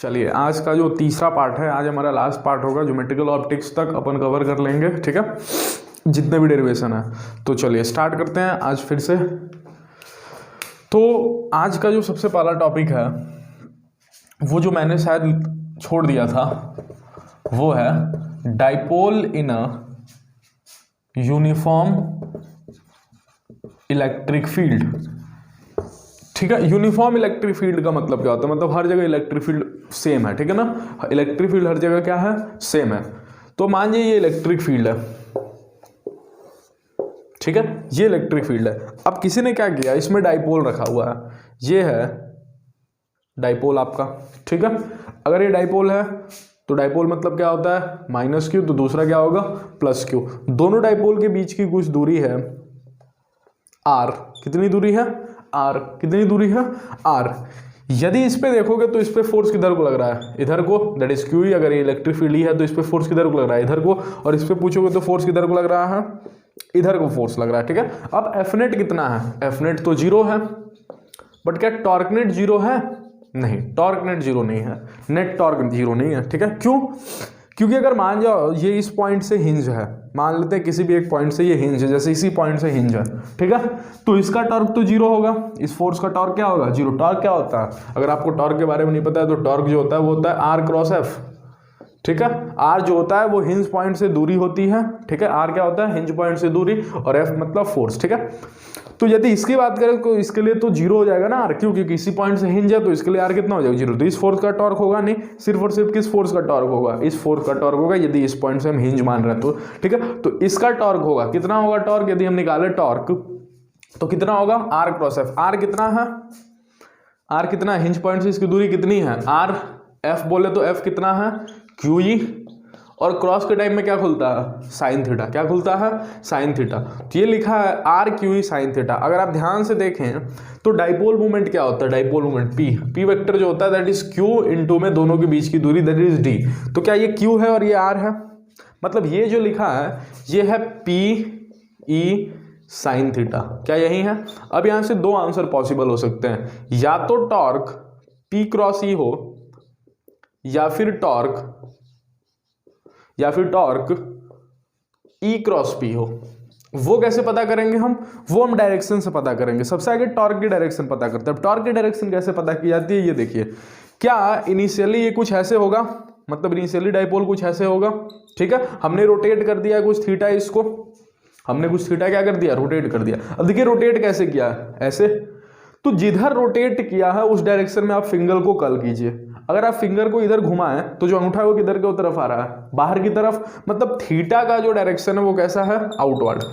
चलिए आज का जो तीसरा पार्ट है, आज हमारा लास्ट पार्ट होगा। ज्योमेट्रिकल ऑप्टिक्स तक अपन कवर कर लेंगे, ठीक है, जितने भी डेरिवेशन है। तो चलिए स्टार्ट करते हैं आज फिर से। तो आज का जो सबसे पहला टॉपिक है वो जो मैंने शायद छोड़ दिया था वो है dipole in a uniform electric field. ठीक है, यूनिफॉर्म इलेक्ट्रिक फील्ड का मतलब क्या होता है? मतलब हर जगह इलेक्ट्रिक फील्ड सेम है, ठीक है ना। इलेक्ट्रिक फील्ड हर जगह क्या है? सेम है। तो मान लीजिए ये इलेक्ट्रिक फील्ड है, ठीक है, ये इलेक्ट्रिक फील्ड है। अब किसी ने क्या किया, इसमें डाइपोल रखा हुआ है, ये है डाइपोल आपका, ठीक है। अगर ये डाइपोल है तो डाइपोल मतलब क्या होता है? माइनस क्यू, तो दूसरा क्या होगा? Plus Q. दोनों डाइपोल के बीच की कुछ दूरी है आर। कितनी दूरी है? आर। कितनी दूरी है? आर। यदि इस पे देखोगे तो इस पे फोर्स किधर को लग रहा है? इधर को, दैट इज क्यू ही। अगर ये इलेक्ट्रिक फील्ड ही है तो इस पे फोर्स किधर को लग रहा है? इधर को। और इस पे पूछोगे तो फोर्स किधर को लग रहा है? इधर को फोर्स लग रहा है, ठीक है। अब एफ नेट कितना है? एफ नेट तो जीरो है, बट क्या टॉर्क नेट जीरो है? नहीं, टॉर्क नेट जीरो नहीं है, नेट टॉर्क जीरो नहीं है, ठीक है। क्यों? क्योंकि अगर मान जाओ ये इस पॉइंट से हिंज है, मान लेते हैं किसी भी एक पॉइंट से ये हिंज है, जैसे इसी पॉइंट से हिंज है, ठीक है, तो इसका टॉर्क तो जीरो होगा, इस फोर्स का टॉर्क क्या होगा? जीरो। टॉर्क क्या होता है? अगर आपको टॉर्क के बारे में नहीं पता है तो टॉर्क जो होता है वो होता है आर क्रॉस एफ, ठीक है। आर जो होता है वो हिंज पॉइंट से दूरी होती है, ठीक है। आर क्या होता है? हिंज पॉइंट से दूरी, और एफ मतलब फोर्स, ठीक है। तो यदि इसकी बात करें तो इसके लिए तो जीरो हो जाएगा ना आर, क्योंकि किसी पॉइंट से हिंज है तो इसके लिए आर कितना हो जाएगा? जीरो। तो इस फोर्स का टॉर्क होगा नहीं, सिर्फ और सिर्फ किस फोर्स का टॉर्क होगा? इस फोर्स का टॉर्क होगा, यदि इस पॉइंट से हम हिंज मान रहे हैं तो, ठीक है। तो इसका टॉर्क होगा, कितना होगा टॉर्क? यदि हम निकाले टॉर्क तो कितना होगा? Are cross F. आर कितना है? आर कितना है? हिंज पॉइंट से इसकी दूरी कितनी है? आर। एफ बोले तो एफ कितना है? Q E. और क्रॉस के टाइम में क्या खुलता है? Sine theta. क्या खुलता है? Sine theta. तो ये लिखा है R Q E sine theta. अगर आप ध्यान से देखें तो डाइपोल मूवमेंट क्या होता है? डाइपोल मूवमेंट पी वेक्टर जो होता है दैट इज क्यू इनटू में दोनों के बीच की दूरी दैट इज डी। तो क्या ये क्यू है और ये आर है? मतलब ये जो लिखा है ये है पी ई साइन थीटा। क्या यही है? अब यहां से दो आंसर पॉसिबल हो सकते हैं, या तो टॉर्क पी क्रॉस ई हो, या फिर टॉर्क ई क्रॉस पी हो। वो कैसे पता करेंगे हम? वो हम डायरेक्शन से पता करेंगे। सबसे आगे टॉर्क की डायरेक्शन पता करते हैं। टॉर्क की डायरेक्शन कैसे पता की जाती है? ये देखिए, क्या इनिशियली ये कुछ ऐसे होगा, मतलब इनिशियली डाइपोल कुछ ऐसे होगा, ठीक है। हमने रोटेट कर दिया कुछ थीटा, इसको हमने कुछ थीटा क्या कर दिया? रोटेट कर दिया। अब देखिए रोटेट कैसे किया है? ऐसे। तो जिधर रोटेट किया है उस डायरेक्शन में आप फिंगर को कर्ल कीजिए। अगर आप फिंगर को इधर घुमाएं तो जो अंगूठा है वो किधर की तरफ आ रहा है? बाहर की तरफ। मतलब थीटा का जो डायरेक्शन है वो कैसा है? आउटवर्ड।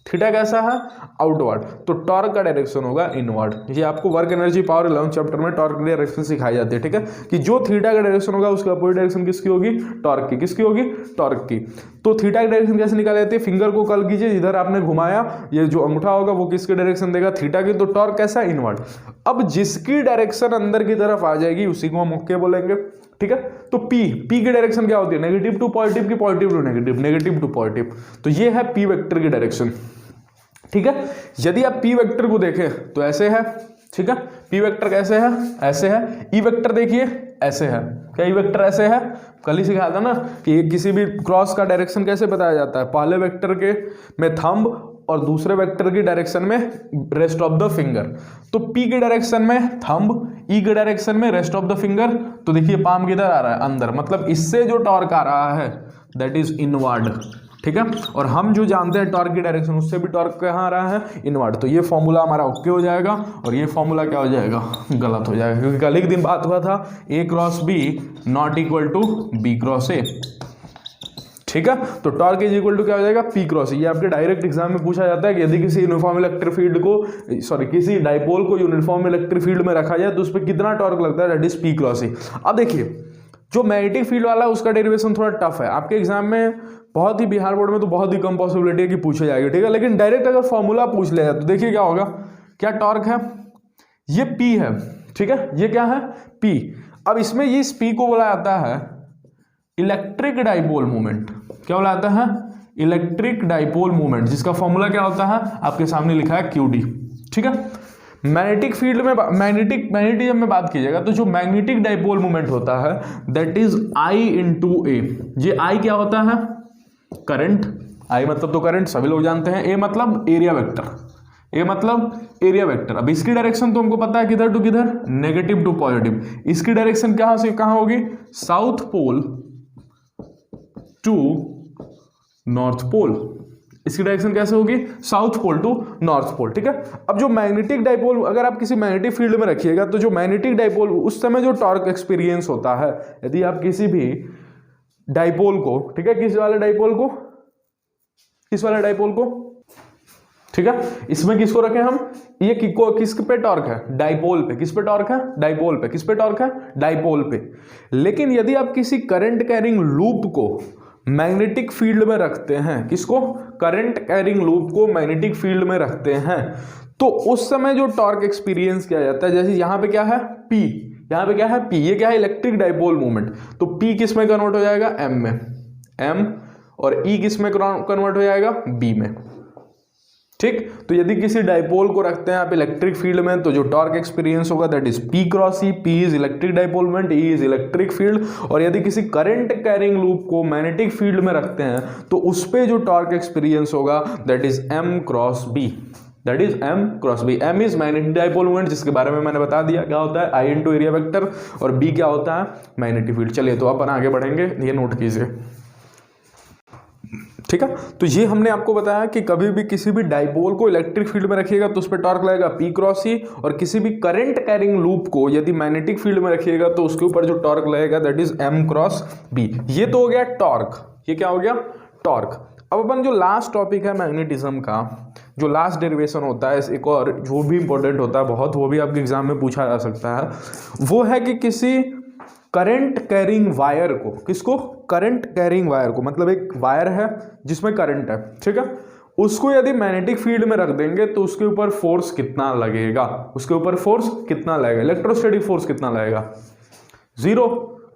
थीटा कैसा है? आउटवर्ड। तो टॉर्क का डायरेक्शन होगा इनवर्ड। ये आपको वर्क एनर्जी पावर 11 चैप्टर में टॉर्क की डायरेक्शन सिखाई जाती है, ठीक है, कि जो थीटा का डायरेक्शन होगा उसका अपोजिट डायरेक्शन किसकी होगी? टॉर्क की। किसकी होगी? टॉर्क की। तो थीटा की डायरेक्शन कैसे निकाली जाती है? फिंगर को कर्ल कीजिए, जिधर आपने घुमाया ये जो अंगूठा होगा वो किसकी डायरेक्शन देगा? थीटा की। तो टॉर्क कैसा? इनवर्ड। अब जिसकी डायरेक्शन अंदर की तरफ आ जाएगी उसी को हम ओके बोलेंगे, ठीक है। तो पी की डायरेक्शन क्या होती है? नेगेटिव टू पॉजिटिव की positive to negative, negative to positive. तो ये है पी वेक्टर की डायरेक्शन, ठीक है। यदि आप पी वेक्टर को देखें तो ऐसे है, ठीक है। पी वेक्टर कैसे है? ऐसे है। ई वेक्टर देखिए ऐसे है। क्या ई वेक्टर ऐसे है? कल ही सिखाया था ना कि किसी भी क्रॉस का डायरेक्शन कैसे बताया जाता है? पहले वेक्टर के में थंब और दूसरे वेक्टर की डायरेक्शन में रेस्ट ऑफ द फिंगर। तो पी की डायरेक्शन में थंब, ई के डायरेक्शन में रेस्ट ऑफ द फिंगर। तो देखिए पाम किधर आ रहा है? अंदर। मतलब इससे जो टॉर्क आ रहा है दैट इज इनवर्ड, ठीक है। और हम जो जानते हैं टॉर्क की डायरेक्शन, उससे भी टॉर्क कहाँ आ रहा है? इनवर्ड। तो ये फॉर्मूला हमारा ओके हो जाएगा, और ये फॉर्मूला क्या हो जाएगा? गलत हो जाएगा, क्योंकि कल एक दिन बात हुआ था A cross B not equal to B cross A, ठीक है। तो टॉर्क इज इक्वल टू क्या हो जाएगा? P cross. ये आपके डायरेक्ट एग्जाम में पूछा जाता है कि यदि किसी यूनिफॉर्म इलेक्ट्रिक फील्ड को, किसी डाइपोल को यूनिफॉर्म इलेक्ट्रिक फील्ड में रखा जाए तो उस पर कितना टॉर्क लगता है? दैट इज पी क्रॉस ए। अब देखिए जो मैग्नेटिक फील्ड वाला है उसका डेरिवेशन थोड़ा टफ है। आपके एग्जाम में बहुत ही, बिहार बोर्ड में तो बहुत ही कम पॉसिबिलिटी है कि पूछे जाएगी, ठीक है। लेकिन डायरेक्ट अगर फॉर्मूला पूछ ले तो देखिए क्या होगा। क्या टॉर्क है? ये पी है, ठीक है। ये क्या है? पी। अब इसमें इस पी को बोला जाता है इलेक्ट्रिक डाइपोल मूवमेंट। क्या बोला जाता है? इलेक्ट्रिक डाइपोल मूवमेंट, जिसका फॉर्मूला क्या होता है? आपके सामने लिखा है क्यू डी, ठीक है। मैग्नेटिक फील्ड में मैग्नेटिज्म में बात कीजिएगा तो जो मैग्नेटिक डाइपोल मोमेंट होता है दैट इज आई इंटू ए। ये आई क्या होता है? करंट। आई मतलब तो करंट, सभी लोग जानते हैं। ए मतलब एरिया वेक्टर, ए मतलब एरिया वेक्टर। अब इसकी डायरेक्शन तो हमको पता है किधर टू किधर, नेगेटिव टू पॉजिटिव। इसकी डायरेक्शन कहां से कहां होगी? South pole to north pole. इसकी डायरेक्शन कैसे होगी? South pole to north pole, ठीक है। अब जो मैग्नेटिक डाइपोल, अगर आप किसी मैग्नेटिक फील्ड में रखिएगा तो जो मैग्नेटिक डाइपोल उस समय जो टॉर्क एक्सपीरियंस होता है, यदि आप किसी भी डाइपोल को, ठीक है, किस वाले डाइपोल को, किस वाले डाइपोल को, ठीक है, इसमें किसको रखें हम, ये किस पे टॉर्क है? डाइपोल पे। किस पे टॉर्क है? डाइपोल पे। किस पे टॉर्क है? डाइपोल पे। लेकिन यदि आप किसी करंट कैरिंग लूप को मैग्नेटिक फील्ड में रखते हैं, किसको? करंट कैरिंग लूप को मैग्नेटिक फील्ड में रखते हैं, तो उस समय जो टॉर्क एक्सपीरियंस किया जाता है, जैसे यहां पे क्या है? P। यहां पे क्या है? P। ये क्या है? Electric dipole movement. तो P किस में कन्वर्ट हो जाएगा? M में। M। और E किस में कन्वर्ट हो जाएगा? B में, ठीक। तो यदि किसी डाइपोल को रखते हैं आप इलेक्ट्रिक फील्ड में, तो जो टॉर्क एक्सपीरियंस होगा that is P cross E। P is electric dipole moment, E is electric field. और यदि किसी करंट कैरिंग लूप को मैग्नेटिक फील्ड में रखते हैं तो उस पे जो टॉर्क एक्सपीरियंस होगा that is M cross B। That is M cross B। M is magnetic dipole moment, जिसके बारे में मैंने बता दिया क्या होता है, I इंटू एरिया वेक्टर, और B क्या होता है? Magnetic field. चलिए तो अपन आगे बढ़ेंगे, ये नोट कीजिए, ठीक है। तो ये हमने आपको बताया कि कभी भी किसी भी डाइपोल को इलेक्ट्रिक फील्ड में रखिएगा तो उस पर टॉर्क लगेगा P क्रॉस E, और किसी भी करंट कैरिंग लूप को यदि मैग्नेटिक फील्ड में रखिएगा तो उसके ऊपर जो टॉर्क लगेगा that is M cross B। ये तो हो गया टॉर्क। ये क्या हो गया? टॉर्क। अब अपन जो लास्ट टॉपिक है मैग्नेटिज्म का, जो लास्ट डेरिवेशन होता है, एक और जो भी इंपॉर्टेंट होता है बहुत, वो भी आपके एग्जाम में पूछा जा सकता है, वो है कि किसी करंट कैरिंग वायर को, किसको? करंट कैरिंग वायर को, मतलब एक वायर है जिसमें करंट है, ठीक है, उसको यदि मैग्नेटिक फील्ड में रख देंगे तो उसके ऊपर फोर्स कितना लगेगा? उसके ऊपर फोर्स कितना लगेगा? इलेक्ट्रोस्टैटिक फोर्स कितना लगेगा? 0।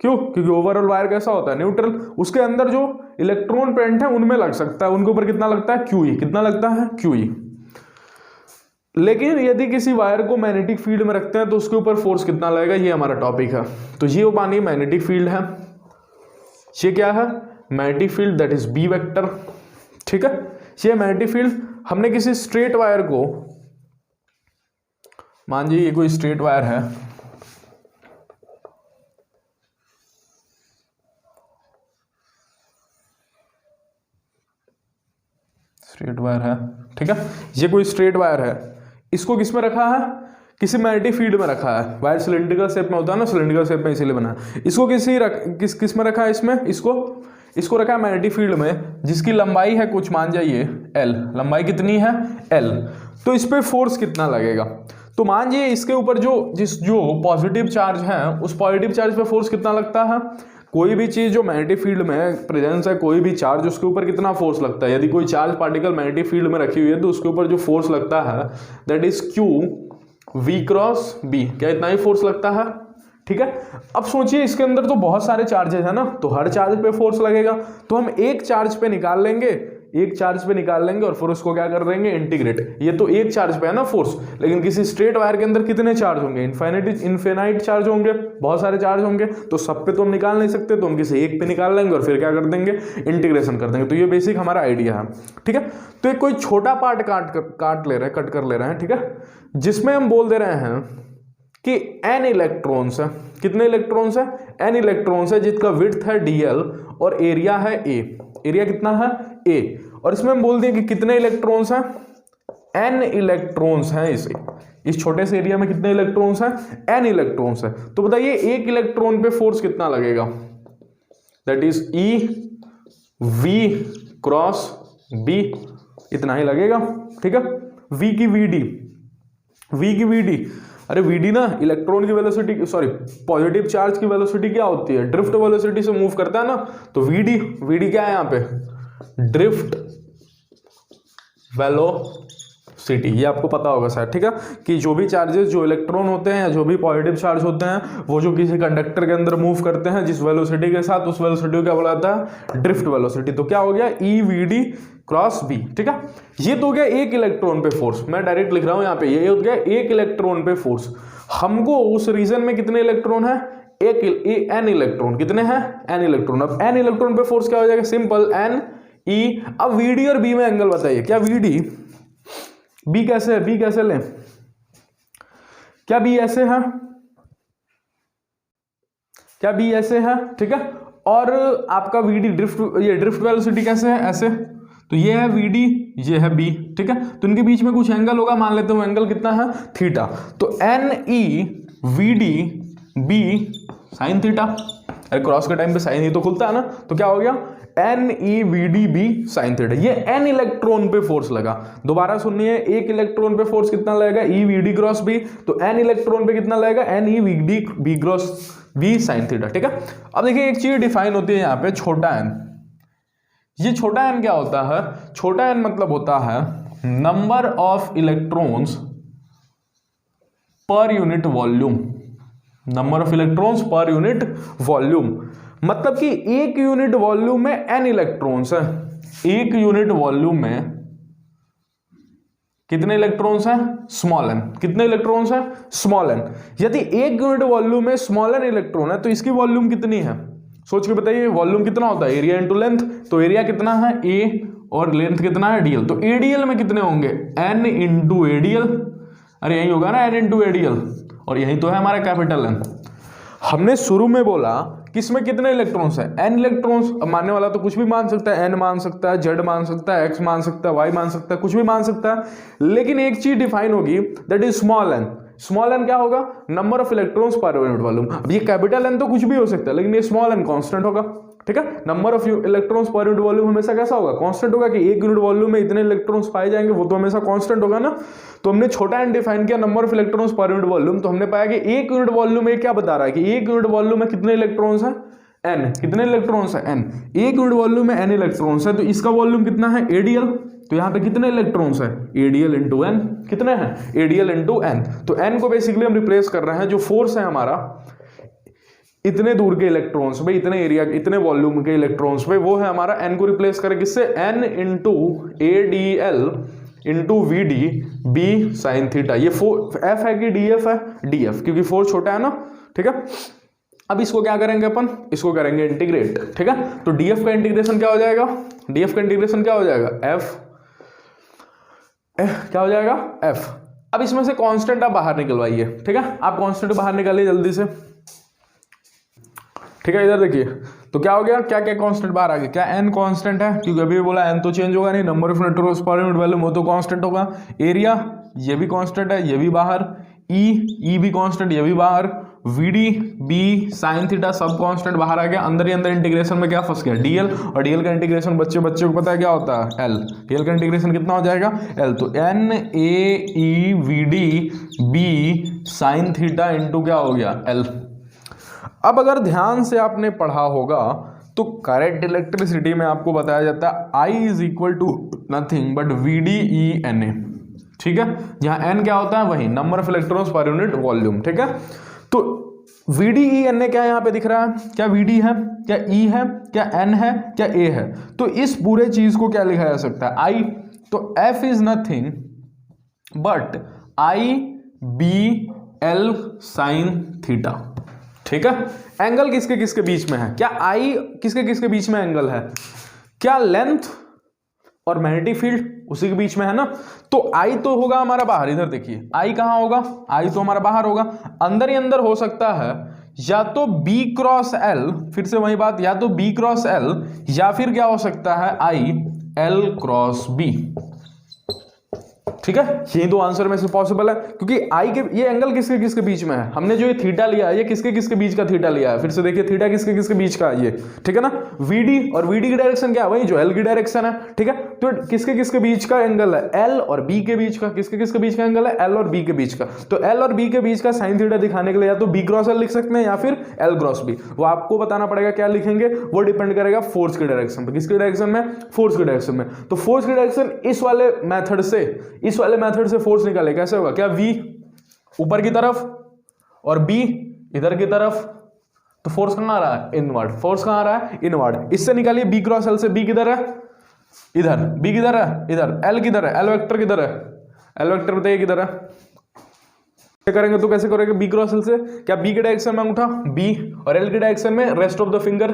क्यों? क्योंकि ओवरऑल वायर कैसा होता है? न्यूट्रल। उसके अंदर जो इलेक्ट्रॉन पेंट है उनमें लग सकता है, उनके ऊपर कितना लगता है? QE। कितना लगता है? QE। लेकिन यदि किसी वायर को मैग्नेटिक फील्ड में रखते हैं तो उसके ऊपर फोर्स कितना लगेगा? ये हमारा टॉपिक है। तो ये वो मानिए मैग्नेटिक फील्ड है, ये क्या है? Magnetic field, that is B vector, ठीक है। ये मैग्नेटिक फील्ड, हमने किसी स्ट्रेट वायर को, मान लीजिए ये कोई स्ट्रेट वायर है, स्ट्रेट वायर है, ठीक है, ये कोई स्ट्रेट वायर है, इसको किस में रखा है? किसी मैग्नेटिक फील्ड में रखा है। वायर सिलिंड्रिकल शेप में होता है ना, सिलिंड्रिकल शेप में इसीलिए बना है। इसको किस में रखा है? इसमें इसको रखा है मैग्नेटिक फील्ड में, जिसकी लंबाई है कुछ, मान जाइए L। लंबाई कितनी है? L। तो इस पे फोर्स कितना लगेगा? तो मान जाइए इसके ऊपर जो पॉजिटिव चार्ज है, उस पॉजिटिव चार्ज पे फोर्स कितना लगता है? कोई भी चीज जो मैग्नेटिक फील्ड में प्रेजेंस है, कोई भी चार्ज, उसके ऊपर कितना फोर्स लगता है? यदि कोई चार्ज पार्टिकल मैग्नेटिक फील्ड में रखी हुई है तो उसके ऊपर जो फोर्स लगता है that is Q V cross B। क्या इतना ही फोर्स लगता है? ठीक है। अब सोचिए इसके अंदर तो बहुत सारे चार्जेस है ना, तो हर चार्ज पे फोर्स लगेगा, तो हम एक चार्ज पे निकाल लेंगे और फिर उसको क्या कर देंगे? इंटीग्रेट। ये तो एक चार्ज पे है ना फोर्स, लेकिन किसी स्ट्रेट वायर के अंदर कितने चार्ज होंगे? इनफिनाइट चार्ज होंगे, बहुत सारे चार्ज होंगे, तो सब पे तो हम निकाल नहीं सकते, तो हम किसी एक पे निकाल लेंगे और फिर क्या कर देंगे? इंटीग्रेशन कर देंगे। तो ये बेसिक हमारा आइडिया है, ठीक है। तो एक कोई छोटा पार्ट कट कर ले रहे हैं, ठीक है, जिसमें हम बोल दे रहे हैं कि n इलेक्ट्रॉन्स है। कितने इलेक्ट्रॉन्स है? n इलेक्ट्रॉन्स है, जिसका विड्थ है dl और एरिया है a। एरिया कितना है? a। और इसमें हम बोल दें कि कितने इलेक्ट्रॉन्स हैं? n इलेक्ट्रॉन्स हैं। इस छोटे से एरिया में कितने इलेक्ट्रॉन्स हैं? n इलेक्ट्रॉन्स है। तो बताइए एक इलेक्ट्रॉन पे फोर्स कितना लगेगा? That is E V cross B, इतना ही लगेगा, ठीक है। V की VD, अरे VD ना इलेक्ट्रॉन की वेलोसिटी, सॉरी पॉजिटिव चार्ज की वेलोसिटी क्या होती है? ड्रिफ्ट वेलोसिटी से मूव करता है ना, तो VD क्या है यहाँ पे? ड्रिफ्ट वेलोसिटी सिटी, ये आपको पता होगा शायद, ठीक है, कि जो भी चार्जेस, जो इलेक्ट्रॉन होते हैं या जो भी पॉजिटिव चार्ज होते हैं, वो जो किसी कंडक्टर के अंदर मूव करते हैं जिस वेलोसिटी के साथ, उस वेलोसिटी को क्या बोला जाता है, ड्रिफ्ट वेलोसिटी। तो क्या हो गया, EVD क्रॉस B, ठीक है। ये तो हो गया एक इलेक्ट्रॉन पे फोर्स, मैं डायरेक्ट लिख रहा हूं यहाँ पे, ये हो गया एक इलेक्ट्रॉन पे फोर्स। हमको उस रीजन में कितने इलेक्ट्रॉन है, n इलेक्ट्रॉन, कितने हैं, n इलेक्ट्रॉन। अब n इलेक्ट्रॉन पे फोर्स क्या हो जाएगा, सिंपल n E। अब VD और B में एंगल बताइए, क्या VD B कैसे है, B कैसे लें, क्या B ऐसे है, क्या B ऐसे है, ठीक है। और आपका VD ड्रिफ्ट, ये ड्रिफ्ट वेलोसिटी कैसे है, ऐसे, तो ये है VD, ये है B, ठीक है। तो इनके बीच में कुछ एंगल होगा, मान लेते हैं एंगल कितना है, थीटा। तो NEVD B साइन थीटा, अरे क्रॉस के टाइम पे साइन ही तो खुलता है ना, तो क्या हो गया, NEVD B साइन थीटा। ये n इलेक्ट्रॉन पे फोर्स लगा, दोबारा सुनिए, एक इलेक्ट्रॉन पे फोर्स कितना लगेगा, EVD क्रॉस B, तो n इलेक्ट्रॉन पे कितना लगेगा, NEVD B cross B sine theta, ठीक है। अब देखिए एक चीज डिफाइन होती है यहाँ पे, छोटा n। ये छोटा n क्या होता है, छोटा n मतलब होता है number of electrons per unit volume, number of electrons per unit volume, मतलब कि एक यूनिट वॉल्यूम में n इलेक्ट्रॉन्स है, एक यूनिट वॉल्यूम में कितने इलेक्ट्रॉन्स हैं, स्मॉल n, कितने इलेक्ट्रॉन्स हैं, स्मॉल n। यदि एक यूनिट वॉल्यूम में स्मॉल n इलेक्ट्रॉन है तो इसकी वॉल्यूम कितनी है, सोच के बताइए, वॉल्यूम कितना होता है, एरिया इंटू लेंथ, तो एरिया कितना है A और लेंथ कितना है DL, तो ADL में कितने होंगे, n इंटू ADL, अरे यही होगा ना n इंटू ADL, और यही तो है हमारा कैपिटल N। हमने शुरू में बोला कि इसमें कितने इलेक्ट्रॉन्स हैं, n इलेक्ट्रॉन्स। अब मानने वाला तो कुछ भी मान सकता है, n मान सकता है, z मान सकता है, x मान सकता है, y मान सकता है, कुछ भी मान सकता है, लेकिन एक चीज डिफाइन होगी, that is small n। Small n क्या होगा, number of electrons per unit volume. अब ये कैपिटल N तो कुछ भी हो सकता है, लेकिन ये स्मॉल n कांस्टेंट होगा, ठीक है। Number of electrons per unit volume हमेशा कैसा होगा, कांस्टेंट होगा, कि एक यूनिट वॉल्यूम में इतने इलेक्ट्रॉन्स पाए जाएंगे, वो तो हमेशा कांस्टेंट होगा ना। तो हमने छोटा n डिफाइन किया, number of electrons per unit volume, तो हमने पाया कि एक यूनिट वॉल्यूम में क्या बता रहा है, कि एक यूनिट वॉल्यूम में कितने इलेक्ट्रॉन्स हैं, n, कितने इलेक्ट्रॉन्स हैं, n, एक यूनिट वॉल्यूम में n इलेक्ट्रॉन्स है, तो इसका वॉल्यूम कितना है, ADL, तो यहाँ पे कितने इलेक्ट्रॉन्स हैं, ADL इंटू n, कितने हैं, ADL इंटू n। तो n को बेसिकली हम रिप्लेस कर रहे हैं, जो फोर्स है हमारा इतने दूर के इलेक्ट्रॉन्स पे, इतने एरिया, इतने वॉल्यूम के इलेक्ट्रॉन्स पे, वो है हमारा n को रिप्लेस करें किससे, n into ADL into VD B sine theta. ये F है कि DF है, DF, क्योंकि फोर्स छोटा है ना, ठीक है। अब इसको क्या करेंगे अपन, इसको करेंगे इंटीग्रेट, ठीक है। तो DF का इंटीग्रेशन क्या हो जाएगा, DF का इंटीग्रेशन क्या हो जाएगा, F क्या हो जाएगा, F। अब इसमें से कांस्टेंट आप बाहर निकलवाइए, ठीक है, आप कांस्टेंट बाहर निकालिए जल्दी से, ठीक है। इधर देखिए, तो क्या हो गया, क्या क्या कांस्टेंट बाहर आ गया, क्या n कांस्टेंट है, क्योंकि अभी बोला n तो चेंज होगा नहीं, number of electrons per unit volume वो तो कांस्टेंट होगा, एरिया ये भी कांस्टेंट है, ये भी बाहर, E भी कांस्टेंट, ये भी बाहर, VD B साइन थीटा सब कांस्टेंट बाहर आ गया, अंदर ही अंदर इंटीग्रेशन में क्या फंस गया, DL, और DL का इंटीग्रेशन बच्चे को पता है क्या होता है, L, DL का इंटीग्रेशन कितना हो जाएगा, L, तो NAEVD B sine theta into क्या हो गया, L। अब अगर ध्यान से आपने पढ़ा होगा तो करंट इलेक्ट्रिसिटी में आपको बताया जाता है I is equal to nothing but VDE/NA, ठीक है, जहां n क्या होता है, वही number of electrons per unit volume, ठीक है। तो VDE/NA क्या यहां पे दिख रहा है, क्या VD है, क्या E है, क्या N है, क्या A है, तो इस पूरे चीज को क्या लिखा जा सकता है, I, तो F is nothing but IBL sine theta, ठीक है। एंगल किसके किसके बीच में है, क्या I किसके किसके बीच में एंगल है, क्या लेंथ और मैग्नेटिक फील्ड उसी के बीच में है ना। तो I तो होगा हमारा बाहर, इधर देखिए I कहां होगा, I तो हमारा बाहर होगा, अंदर ही अंदर हो सकता है या तो B क्रॉस L, फिर से वही बात, या तो B क्रॉस L, या फिर क्या हो सकता है I L क्रॉस B, ठीक है। यही दो आंसर में से पॉसिबल है, क्योंकि I के ये एंगल किसके किसके बीच में है, हमने जो ये थीटा लिया है ये किसके किसके बीच का थीटा लिया है, फिर से देखिए थीटा किसके किसके बीच का है ये, ठीक है ना। VD और VD की डायरेक्शन क्या है, वही जो L की डायरेक्शन है, ठीक है। तो किसके किसके बीच का एंगल है, L और B के बीच का, किसके किसके बीच का एंगल है, L और B के बीच का। तो L और B के बीच का साइन थीटा दिखाने के लिए या तो B क्रॉस L लिख सकते हैं या फिर L क्रॉस B, वो आपको बताना पड़ेगा क्या लिखेंगे, वो डिपेंड करेगा फोर्स की डायरेक्शन पे, किसकी डायरेक्शन में, फोर्स की डायरेक्शन में। तो फोर्स की डायरेक्शन इस वाले मेथड से, इस इस वाले मेथड से फोर्स निकाले कैसे होगा, क्या V ऊपर की तरफ और B इधर की तरफ, तो फोर्स कहां आ रहा है, इनवर्ड। फोर्स कहां आ रहा है, इनवर्ड। इससे निकालिए B क्रॉस L से, B किधर है, इधर, B किधर है, इधर, L किधर है, L वेक्टर किधर है, L वेक्टर बताइए किधर है। करेंगे तो कैसे करेंगे, B क्रॉस L से, क्या B के डायरेक्शन में अंगूठा B और L के डायरेक्शन में रेस्ट ऑफ द फिंगर,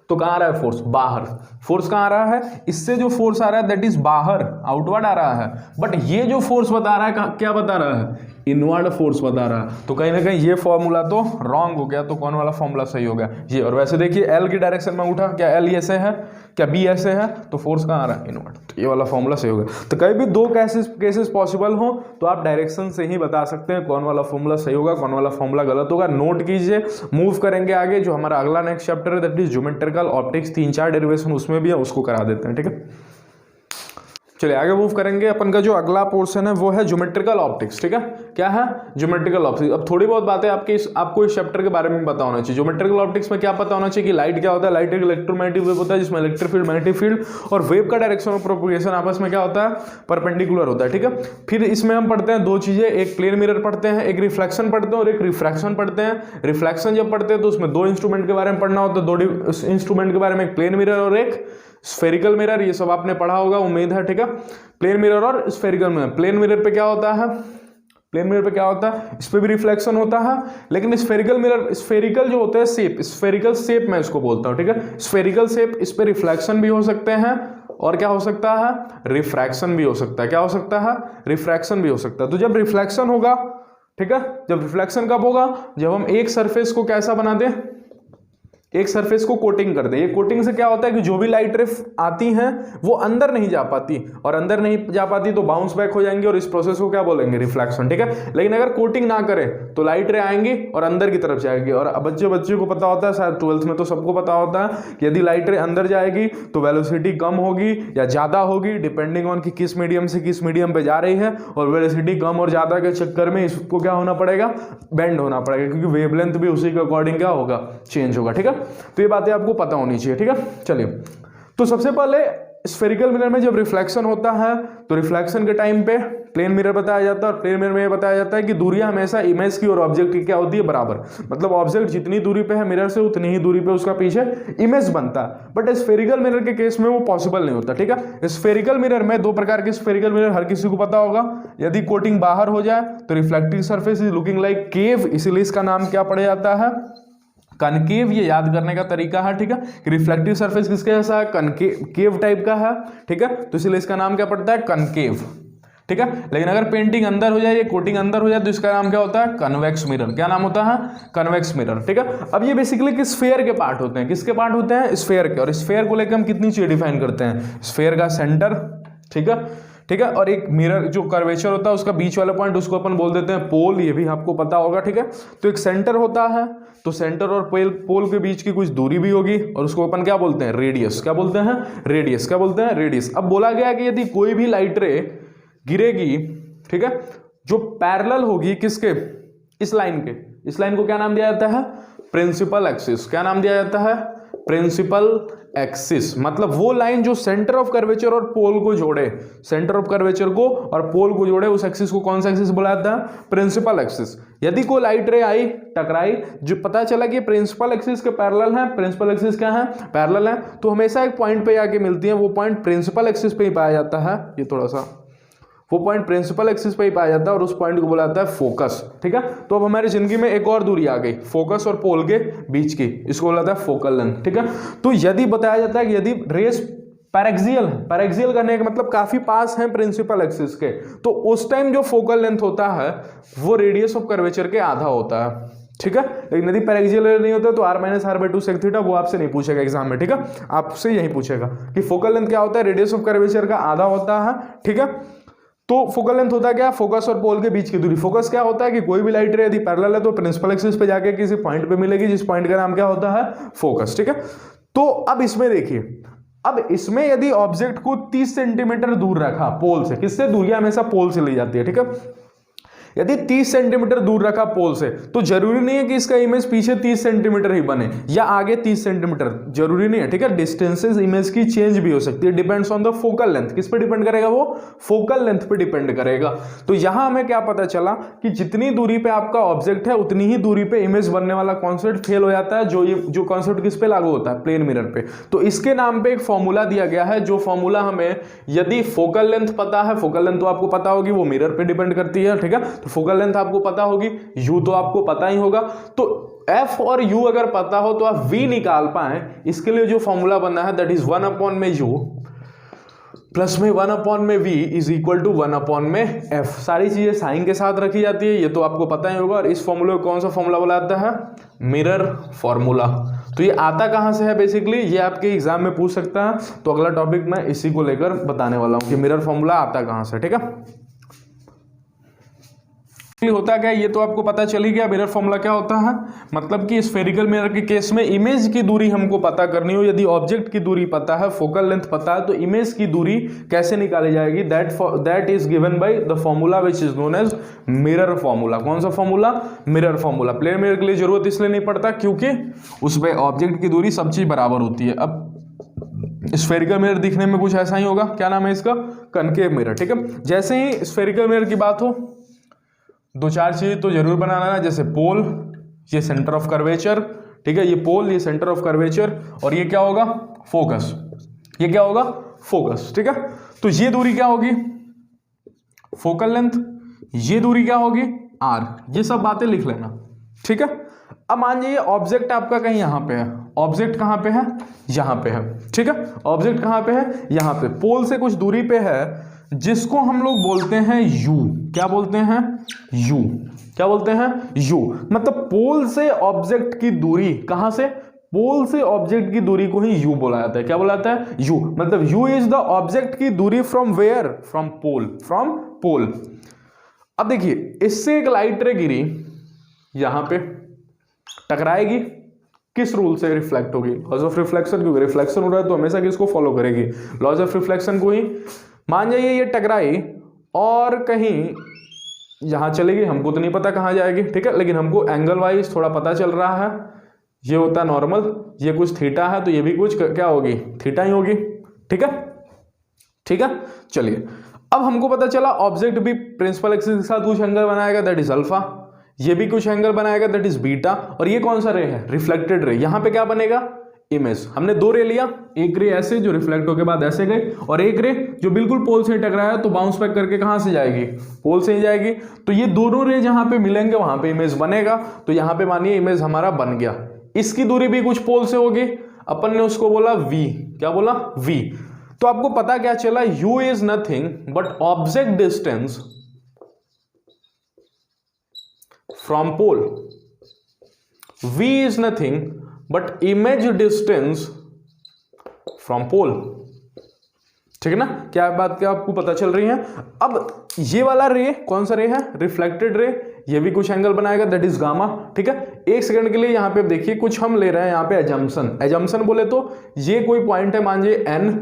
तो कहां आ रहा है फोर्स, बाहर। फोर्स कहां आ रहा है, इससे जो फोर्स आ रहा है दैट इज बाहर, आउटवर्ड आ रहा है। बट ये जो फोर्स बता रहा है क्या बता रहा है, इनवर्ड फोर्स बता रहा है। तो कहीं ना कहीं ये फॉर्मूला तो रॉन्ग हो गया, तो कौन वाला फॉर्मूला सही हो गया, ये। और वैसे देखिए L की डायरेक्शन में उठा, क्या L ऐसे है, क्या B ऐसे है, तो फोर्स कहां आ रहा है, इनवर्ड। तो ये वाला फॉर्मूला सही हो गया। तो कहीं भी दो केसेस पॉसिबल हो तो आप डायरेक्शन से ही बता सकते हैं कौन वाला फॉर्मूला सही होगा, कौन वाला फॉर्मूला गलत होगा। नोट कीजिए, मूव करेंगे आगे। जो हमारा अगला नेक्स्ट चैप्टर है that is geometrical optics, 3-4 derivation उसमें भी है, उसको करा देते हैं, ठीक है। चलिए आगे मूव करेंगे। अपन का जो अगला पोर्शन है वो है ज्योमेट्रिकल ऑप्टिक्स, ठीक है। क्या है, ज्योमेट्रिकल ऑप्टिक्स। अब थोड़ी बहुत बातें आपको इस चैप्टर के बारे में पता होना चाहिए। ज्योमेट्रिकल ऑप्टिक्स में क्या पता होना चाहिए कि लाइट क्या होता है, लाइट एक इलेक्ट्रोमैग्नेटिक वेव होता है जिसमें इलेक्ट्रिक फील्ड, मैग्नेटिक फील्ड और वेव का डायरेक्शन ऑफ प्रोपगेशन आपस में क्या होता है, परपेंडिकुलर होता है, ठीक है। फिर इसमें हम पढ़ते हैं दो चीजें, एक प्लेन मिरर पढ़ते हैं, एक रिफ्लेक्शन पढ़ते हैं और एक रिफ्रैक्शन पढ़ते हैं। रिफ्लेक्शन जब पढ़ते हैं तो उसमें दो इंस्ट्रूमेंट के बारे में पढ़ना होता है, दो इंस्ट्रूमेंट के बारे में, एक प्लेन मिरर और एक स्फेरिकल मिरर। ये सब आपने पढ़ा होगा उम्मीद है, ठीक है। प्लेन मिरर और स्फेरिकल मिरर। प्लेन मिरर पे क्या होता है, प्लेन मिरर पे क्या होता है, इस पे भी रिफ्लेक्शन होता है, लेकिन स्फेरिकल मिरर, स्फेरिकल जो होता है शेप, स्फेरिकल शेप मैं इसको बोलता हूं, ठीक है। स्फेरिकल शेप, इस पे रिफ्लेक्शन भी हो सकते हैं और क्या हो सकता है, रिफ्रैक्शन भी हो सकता है। क्या हो सकता है, रिफ्रैक्शन भी हो सकता है। तो जब रिफ्लेक्शन होगा, ठीक है, जब रिफ्लेक्शन कब होगा, जब हम एक सरफेस को कैसा बना दें, एक सरफेस को कोटिंग कर दे। ये कोटिंग से क्या होता है कि जो भी लाइट रे आती हैं वो अंदर नहीं जा पाती, और अंदर नहीं जा पाती तो बाउंस बैक हो जाएंगी और इस प्रोसेस को क्या बोलेंगे, रिफ्लेक्शन, ठीक है। लेकिन अगर कोटिंग ना करें तो लाइट रे आएंगी और अंदर की तरफ जाएगी। और बच्चे को पता होता है, शायद 12th में तो सबको पता होता है कि यदि लाइट रे अंदर जाएगी तो वेलोसिटी कम होगी या ज्यादा होगी, डिपेंडिंग ऑन कि किस मीडियम से किस मीडियम पे जा रही है। और वेलोसिटी कम और ज्यादा के चक्कर में इसको क्या होना पड़ेगा, बेंड होना पड़ेगा, क्योंकि वेवलेंथ भी उसी के अकॉर्डिंग क्या होगा, चेंज होगा, ठीक है। तो ये बातें आपको पता होनी चाहिए, ठीक है। चलिए, तो सबसे पहले स्फेरिकल मिरर में जब रिफ्लेक्शन होता है तो रिफ्लेक्शन के टाइम पे प्लेन मिरर बताया जाता है, और प्लेन मिरर में ये बताया जाता है कि दूरियां हमेशा इमेज की और ऑब्जेक्ट की क्या होती है, बराबर। मतलब ऑब्जेक्ट जितनी दूरी पे है मिरर से उतनी ही दूरी पे उसका पीछे इमेज बनता है। बट स्फेरिकल मिरर के केस में वो पॉसिबल नहीं होता, ठीक है। स्फेरिकल मिरर में दो प्रकार के स्फेरिकल मिरर हर किसी को पता होगा। यदि कोटिंग बाहर हो जाए तो reflective surface is looking like cave, इसीलिए इसका नाम क्या पड़ जाता है, कनकेव। ये याद करने का तरीका है, ठीक है। रिफ्लेक्टिव सरफेस किसके जैसा है, कनकेव टाइप का है, ठीक है। तो इसलिए इसका नाम क्या पड़ता है, कनकेव, ठीक है। लेकिन अगर पेंटिंग अंदर हो जाए, ये कोटिंग अंदर हो जाए तो इसका नाम क्या होता है, कन्वेक्स मिरर। क्या नाम होता है, कन्वेक्स मिरर, ठीक है। अब ये बेसिकली किस स्फीयर के पार्ट होते हैं, किसके पार्ट होते हैं, स्फीयर के। और स्फीयर को लेकर हम कितनी चीजें डिफाइन करते हैं, स्फीयर का सेंटर, ठीक है, ठीक है। और एक मिरर जो कर्वेचर होता है उसका बीच वाला पॉइंट, उसको अपन बोल देते हैं पोल, ये भी आपको पता होगा, ठीक है। तो एक सेंटर होता है, तो सेंटर और पोल के बीच की कुछ दूरी भी होगी और उसको अपन क्या बोलते हैं, रेडियस। क्या बोलते हैं, रेडियस। क्या बोलते हैं, रेडियस। अब बोला गया कि यदि कोई भी लाइट रे गिरेगी, ठीक है, जो पैरेलल होगी किसके, इस लाइन के, इस लाइन को क्या नाम दिया जाता है, प्रिंसिपल एक्सिस। क्या नाम दिया जाता है, प्रिंसिपल एक्सिस। मतलब वो लाइन जो सेंटर ऑफ कर्वेचर और पोल को जोड़े, सेंटर ऑफ कर्वेचर को और पोल को जोड़े, उस एक्सिस को कौन सा एक्सिस बोला जाता है, प्रिंसिपल एक्सिस। यदि कोई लाइट रे आई, टकराई, जो पता चला कि प्रिंसिपल एक्सिस के पैरेलल है, प्रिंसिपल एक्सिस क्या है, पैरेलल है, तो हमेशा एक पॉइंट पे आके मिलती है, वो पॉइंट प्रिंसिपल एक्सिस पे ही पाया जाता है। ये थोड़ा सा, वो पॉइंट प्रिंसिपल एक्सिस पे ही पाया जाता है और उस पॉइंट को बोला जाता है फोकस, ठीक है। तो अब हमारी जिंदगी में एक और दूरी आ गई फोकस और पोल के बीच की, इसको बोला जाता है फोकल लेंथ, ठीक है। तो यदि बताया जाता है कि यदि रेस पैरेक्सियल करने का मतलब काफी पास है प्रिंसिपल एक्सिस के, तो उस टाइम जो फोकल लेंथ होता है वो रेडियस ऑफ कर्वेचर के आधा होता है, ठीक है। लेकिन यदि पैरेक्सियल नहीं होता तो r-r/2 sec थीटा, वो आपसे नहीं पूछेगा एग्जाम में, ठीक है। आपसे यही पूछेगा कि फोकल लेंथ क्या होता है, रेडियस ऑफ कर्वेचर का आधा होता है, ठीक है। तो फोकल लेंथ होता है क्या, फोकस और पोल के बीच की दूरी। फोकस क्या होता है कि कोई भी लाइट रे यदि पैरेलल है तो प्रिंसिपल एक्सिस पे जाके किसी पॉइंट पे मिलेगी, जिस पॉइंट का नाम क्या होता है, फोकस, ठीक है। तो अब इसमें देखिए, अब इसमें यदि ऑब्जेक्ट को 30 सेंटीमीटर दूर रखा पोल से, किससे, दूरियां हमेशा पोल से ली जाती है, ठीक है। यदि 30 सेंटीमीटर दूर रखा पोल से, तो जरूरी नहीं है कि इसका इमेज पीछे 30 सेंटीमीटर ही बने या आगे 30 सेंटीमीटर, जरूरी नहीं है, ठीक है। डिस्टेंसेस इमेज की चेंज भी हो सकती है, depends on the focal length. किस पे डिपेंड करेगा वो? फोकल लेंथ पे डिपेंड करेगा। तो यहां हमें क्या पता चला कि जितनी दूरी पे आपका ऑब्जेक्ट है उतनी ही दूरी पे इमेज बनने वाला कॉन्सेप्ट फेल हो जाता है। जो कॉन्सेप्ट किस पे लागू होता है? प्लेन मिरर पे। तो इसके नाम पे एक फॉर्मूला दिया गया है, जो फॉर्मूला हमें, यदि फोकल लेंथ पता है, फोकल लेंथ तो आपको पता होगी, वो मिरर पे डिपेंड करती है, ठीक है। तो फोकल लेंथ आपको पता होगी, यू तो आपको पता ही होगा। तो एफ और यू अगर पता हो तो आप वी निकाल पाए, इसके लिए जो फॉर्मूला बना है दैट इज 1/u प्लस में 1/v इज इक्वल टू 1/में एफ। सारी चीजें साइन के साथ रखी जाती है, ये तो आपको पता ही होगा। और इस फॉर्मूले को कौन सा फॉर्मूला बोला जाता है? Mirror formula. तो ये आता कहां से है? बेसिकली ये आपके एग्जाम में पूछ सकता है, तो अगला टॉपिक मैं इसी को लेकर बताने वाला हूं कि मिरर फॉर्मूला आता कहां से, ठीक है। होता क्या है ये तो आपको पता चल ही गया। मिरर फॉर्मूला क्या होता है? मतलब कि स्फेरिकल मिरर के केस में इमेज की दूरी हमको पता करनी हो, यदि ऑब्जेक्ट की दूरी पता है, फोकल लेंथ पता है, तो इमेज की दूरी कैसे निकाली जाएगी? That is given by the formula which is known as mirror formula. कौन सा formula? Mirror formula. Plane mirror के लिए जरूरत इसलिए नहीं पड़ता क्योंकि उसमें ऑब्जेक्ट की दूरी सब चीज बराबर होती है। अब स्फेरिकल मिरर दिखने में कुछ ऐसा ही होगा, क्या नाम है इसका? कनकेव मिरर, ठीक है। जैसे ही स्फेरिकल मिरर की बात हो, दो चार चीज तो जरूर बनाना है, जैसे पोल, ये सेंटर ऑफ कर्वेचर, ठीक है, ये पोल, ये सेंटर ऑफ कर्वेचर, और ये क्या होगा? फोकस। ये क्या होगा? फोकस, ठीक है। तो ये दूरी क्या होगी? Focal length. ये दूरी क्या होगी? आर। ये सब बातें लिख लेना, ठीक है। अब मान लीजिए ऑब्जेक्ट आपका कहीं यहां पे है, ऑब्जेक्ट कहां पे है? यहां पे है, ठीक है। ऑब्जेक्ट कहां पे है? यहां पे। पोल से कुछ दूरी पे है, जिसको हम लोग बोलते हैं यू। क्या बोलते हैं? यू। क्या बोलते हैं? यू। मतलब पोल से ऑब्जेक्ट की दूरी, कहां से? पोल से ऑब्जेक्ट की दूरी को ही यू बोला जाता है। क्या बोला जाता है? यू। मतलब यू इज द ऑब्जेक्ट की दूरी from where? From pole. From pole. अब देखिए, इससे एक लाइट रे गिरी, यहां पे टकराएगी, किस रूल से? रिफ्लेक्ट होगी, लॉज ऑफ रिफ्लेक्शन। क्योंकि रिफ्लेक्शन हो रहा है तो हमेशा किसको फॉलो करेगी? लॉज ऑफ रिफ्लेक्शन को ही। मान जाइए ये टकराई और कहीं यहां चलेगी, हमको तो नहीं पता कहां जाएगी, ठीक है, लेकिन हमको एंगल वाइज थोड़ा पता चल रहा है। ये होता है नॉर्मल, ये कुछ थीटा है तो ये भी कुछ क्या होगी? थीटा ही होगी, ठीक है, ठीक है। चलिए, अब हमको पता चला ऑब्जेक्ट भी प्रिंसिपल एक्सिस के साथ कुछ एंगल बनाएगा, दैट इज अल्फा। ये भी कुछ एंगल बनाएगा, दैट इज बीटा। और ये कौन सा रे है? Reflected ray. यहां पे क्या बनेगा? इमेज। हमने दो रे लिया, एक रे ऐसे जो रिफ्लेक्ट होके बाद ऐसे गए, और एक रे जो बिल्कुल पोल से टकराया तो बाउंस बैक करके कहां से जाएगी? पोल से ही जाएगी। तो ये दोनों रे जहां पे मिलेंगे वहां पे इमेज बनेगा। तो यहां पे मानिए इमेज हमारा बन गया। इसकी दूरी भी कुछ पोल से होगी, अपन ने उसको बोला v। क्या बोला? v। तो आपको पता क्या चला? u is nothing but object distance from pole. v is nothing but image distance from pole, ठीक है ना। क्या बात क्या आपको पता चल रही है? अब ये वाला रे कौन सा रे है? Reflected ray. ये भी कुछ एंगल बनाएगा, दैट इज गामा, ठीक है। एक सेकंड के लिए यहाँ पे देखिए, कुछ हम ले रहे हैं यहाँ पे एजम्पशन। एजम्पशन बोले तो ये कोई पॉइंट है, मान लीजिए n,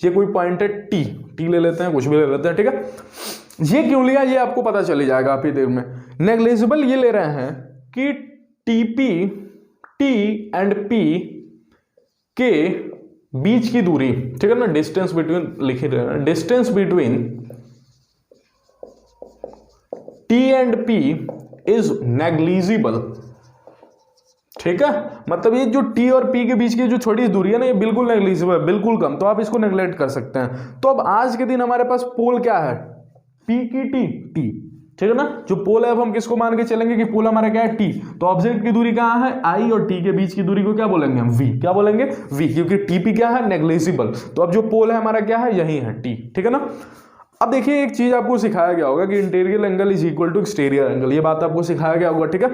ये कोई पॉइंट है t ले लेते हैं, कुछ भी ले लेते हैं, ठीक है। ये क्यों लिया ये आपको पता चली जाएगा आप ही देर में। नेग्लिजिबल ये ले रहे हैं कि टीपी, टी एंड पी के बीच की दूरी, ठीक है ना, डिस्टेंस बिटवीन लिखे रहे हैं, distance between T and P is negligible, ठीक है। मतलब ये जो टी और पी के बीच की जो छोटी दूरी है ना, ये बिल्कुल नेग्लिजिबल है, बिल्कुल कम, तो आप इसको नेग्लेक्ट कर सकते हैं। तो अब आज के दिन हमारे पास पोल क्या है? पी की टी, टी, ठीक है ना। जो पोल है अब हम किसको मान के चलेंगे कि पोल हमारा क्या है? टी। तो ऑब्जेक्ट की दूरी कहां है? आई, और टी के बीच की दूरी को क्या बोलेंगे हम? वी। क्या बोलेंगे? वी, क्योंकि टीपी क्या है? नेग्लिजिबल। तो अब जो पोल है हमारा क्या है? यही है, टी, ठीक है ना। अब देखिए, एक चीज आपको सिखाया गया होगा कि interior angle is equal to exterior angle. ये बात आपको सिखाया गया होगा, ठीक है।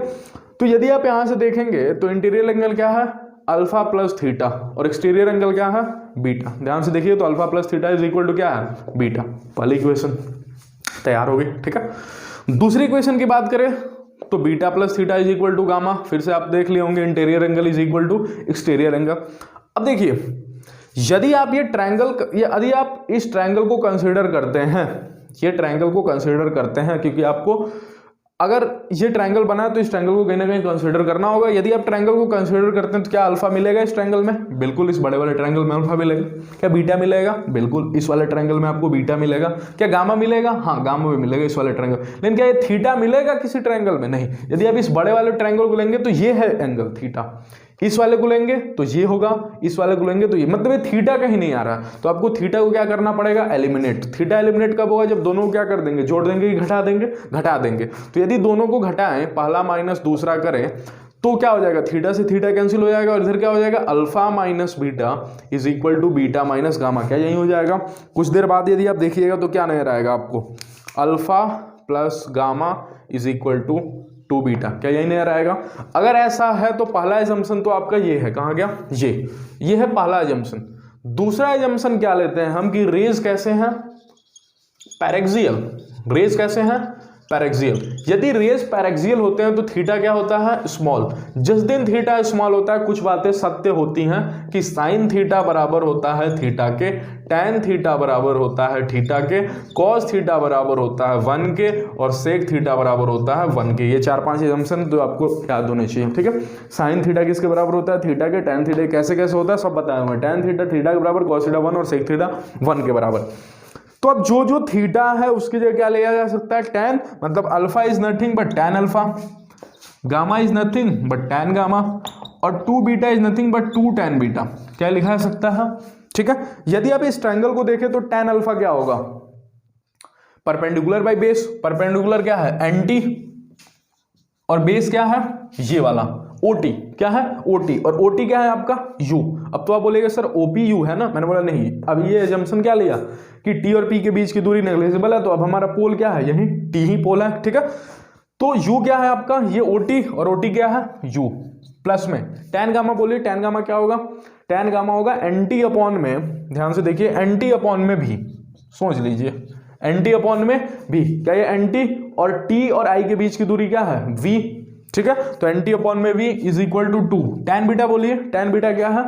तो यदि आप यहां से देखेंगे तो इंटीरियर एंगल क्या है? अल्फा प्लस थीटा, और एक्सटीरियर एंगल क्या है? बीटा। ध्यान से देखिए, तो alpha plus theta is equal to क्या है? बीटा। पहली इक्वेशन तैयार हो गई, ठीक है। दूसरी इक्वेशन की बात करें तो beta plus theta is equal to gamma. फिर से आप देख लिए होंगे, interior angle is equal to exterior angle. अब देखिए, यदि आप ये ट्रायंगल, यदि आप इस ट्रायंगल को कंसीडर करते हैं, ये ट्रायंगल को कंसीडर करते हैं, क्योंकि आपको अगर ये ट्रायंगल बना है तो इस ट्रायंगल को कहीं ना कहीं कंसीडर करना होगा। यदि आप ट्रायंगल को कंसीडर करते हैं तो क्या अल्फा मिलेगा इस ट्रायंगल में? बिल्कुल, इस बड़े वाले ट्रायंगल में अल्फा मिलेगा। क्या बीटा मिलेगा? बिल्कुल, इस वाले ट्रायंगल में आपको बीटा मिलेगा। क्या गामा मिलेगा? हाँ, गामा भी मिलेगा इस वाले ट्रायंगल। लेकिन क्या ये थीटा मिलेगा किसी ट्रायंगल में? नहीं। यदि आप इस बड़े वाले ट्रायंगल को लेंगे तो ये है एंगल थीटा, इस वाले को लेंगे तो ये होगा, इस वाले को लेंगे तो ये, मतलब ये थीटा कहीं नहीं आ रहा। तो आपको थीटा को क्या करना पड़ेगा? एलिमिनेट। थीटा एलिमिनेट कब होगा? जब दोनों को क्या कर देंगे? जोड़ देंगे कि घटा देंगे? घटा देंगे। तो यदि दोनों को घटाएं, पहला माइनस दूसरा करें, तो क्या हो जाएगा? थीटा से थीटा कैंसिल हो जाएगा और इधर क्या हो जाएगा? Alpha minus beta is equal to beta minus gamma. क्या यही हो जाएगा? कुछ देर बाद यदि आप देखिएगा तो क्या नजर आएगा आपको? Alpha plus gamma is equal to 2 beta. क्या यही नहीं रहेगा? अगर ऐसा है तो पहला एजम्पशन तो आपका ये है, कहाँ गया? ये है पहला एजम्पशन। दूसरा एजम्पशन क्या लेते हैं हम कि रेज कैसे हैं? पैरेक्सियल। रेज कैसे हैं? पैरेक्सियल। यदि रेज पैरेक्सियल होते हैं तो थीटा क्या होता है? स्मॉल। जिस दिन थीटा स्मॉल होता है कुछ बातें सत्य होती हैं कि साइन थीटा बराबर होता है थीटा के, टैन थीटा बराबर होता है थीटा के, कॉस थीटा बराबर होता है 1 के, और सेक थीटा बराबर होता है 1 के। ये 4-5 एजम्पशन तो आपको याद होने चाहिए, ठीक है। साइन थीटा किसके बराबर होता है? थीटा के। टैन थीटा कैसे कैसे होता है सब बताया हुआ है। टैन थीटा थीटा के बराबर, कॉस थीटा 1 और सेक थीटा 1 के बराबर। तो अब जो जो थीटा है उसकी जगह क्या लिया जा सकता है? टैन। मतलब alpha is nothing but tan alpha, gamma is nothing but tan gamma, और 2 beta is nothing but 2 tan beta. क्या लिखा जा सकता है? ठीक है। यदि आप इस ट्रायंगल को देखें तो टैन अल्फा क्या होगा? Perpendicular by base. परपेंडिकुलर क्या है? एंटी, और बेस क्या है? ये वाला ओटी। क्या है? ओटी। और ओटी क्या है आपका? यू। अब तो आप बोलेंगे सर ओपी यू है ना, मैंने बोला नहीं। अब ये एजम्पशन क्या लिया कि टी और पी के बीच की दूरी नेग्लिजिबल है, तो अब हमारा पोल क्या है? यही टी ही पोल है, ठीक है। तो यू क्या है आपका? ये ओटी, और ओटी क्या है? यू। प्लस में टैन गामा बोलिए, टैन गामा क्या होगा? टैन गामा होगा एंटी अपॉन में, ध्यान से देखिए, एंटी अपॉन में भी, सोच लीजिए एंटी अपॉन में भी। क्या ये एंटी और टी और आई के बीच की दूरी क्या है? वी, ठीक है। तो एंटी अपॉन में v is equal to 2 tan beta. बोलिए टैन बीटा क्या है?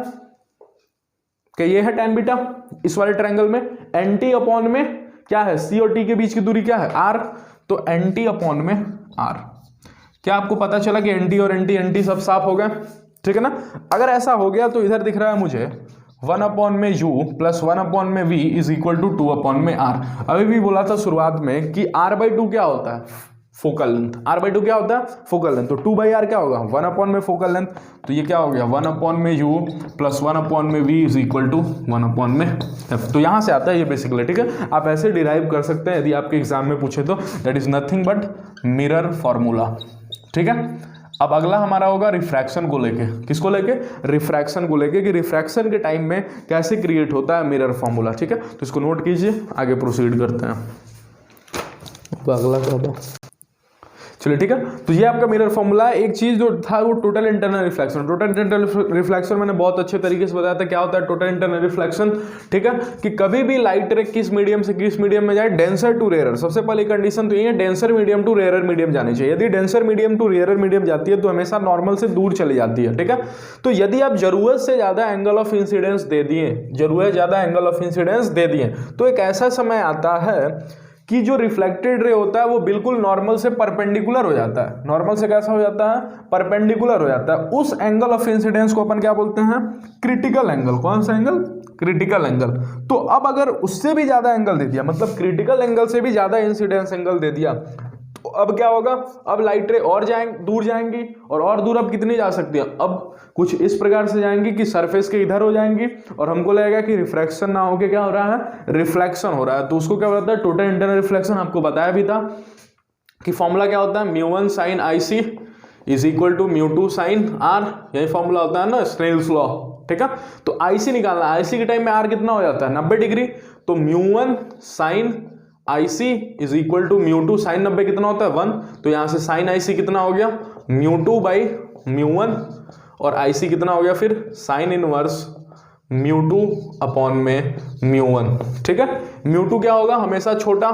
क्या ये है टैन बीटा इस वाले ट्रायंगल में? एंटी अपॉन में क्या है? सी और टी के बीच की दूरी क्या है? आर। तो एंटी अपॉन में आर। क्या आपको पता चला कि एंटी और एंटी एंटी सब साफ हो गए, ठीक है ना। अगर ऐसा हो गया तो इधर दिख रहा है मुझे 1 अपॉन में यू प्लस 1 अपॉन में v is equal to 2 upon में आर। अभी भी बोला था शुरुआत में कि r/2 क्या होता है? Focal length. r/2 क्या होता है? Focal length. तो 2/r क्या होगा? 1 अपॉन में फोकल लेंथ। तो ये क्या हो गया? 1 अपॉन में u प्लस 1 अपॉन में v is equal to 1 upon में f। तो यहां से आता है ये बेसिकली, ठीक है। आप ऐसे डिराइव कर सकते हैं यदि आपके एग्जाम में पूछे तो। That is nothing but mirror formula, ठीक है। अब अगला हमारा होगा रिफ्रैक्शन को लेके। किसको लेके? रिफ्रैक्शन को लेके, कि रिफ्रैक्शन के टाइम में कैसे क्रिएट होता है मिरर फॉर्मूला, ठीक है। तो इसको नोट कीजिए, आगे प्रोसीड करते हैं। तो अगला क्या होगा? चलिए ठीक है। तो ये आपका मिरर फॉर्मूला है। एक चीज जो था वो total internal reflection. Total internal reflection मैंने बहुत अच्छे तरीके से बताया था। क्या होता है टोटल इंटरनल रिफ्लेक्शन, ठीक है। कि कभी भी लाइट रे किस मीडियम से किस मीडियम में जाए? Denser to rare. सबसे पहली कंडीशन तो ये है denser medium to rare medium जानी चाहिए। यदि denser medium to rare medium जाती है तो हमेशा नॉर्मल से दूर चली जाती है, ठीक है। तो यदि आप जरूरत से ज्यादा एंगल ऑफ इंसिडेंस दे दिए, जरूरत ज्यादा एंगल ऑफ इंसिडेंस दे दिए, तो एक ऐसा समय आता है कि जो रिफ्लेक्टेड रे होता है वो बिल्कुल नॉर्मल से परपेंडिकुलर हो जाता है। नॉर्मल से कैसा हो जाता है? परपेंडिकुलर हो जाता है। उस एंगल ऑफ इंसिडेंस को अपन क्या बोलते हैं? Critical angle. कौन सा एंगल? Critical angle. तो अब अगर उससे भी ज्यादा एंगल दे दिया, मतलब क्रिटिकल एंगल से भी ज्यादा इंसिडेंस एंगल दे दिया, तो अब क्या होगा? अब लाइट रे और दूर जाएंगी, और दूर अब कितनी जा सकती है? अब कुछ इस प्रकार से जाएंगी कि सरफेस के इधर हो जाएंगी, और हमको लगेगा कि रिफ्रैक्शन ना होके क्या हो रहा है? रिफ्लेक्शन हो रहा है। तो उसको क्या बोलता है? Total internal reflection. आपको बताया भी था कि फॉर्मूला क्या होता है? μ1 sin IC is equal to μ2 sin R। यही फॉर्मूला होता है ना, स्नेल्स लॉ, ठीक है। तो IC निकालना, IC के टाइम में R कितना हो जाता है? 90 डिग्री। तो μ1 sin IC is equal to μ2 sin 90 कितना होता है? 1। तो यहां से sin IC कितना हो गया? μ2 बाई μ1, और IC कितना हो गया फिर? साइन इनवर्स μ2 अपॉन में μ1, ठीक है। μ2 क्या होगा? हमेशा छोटा,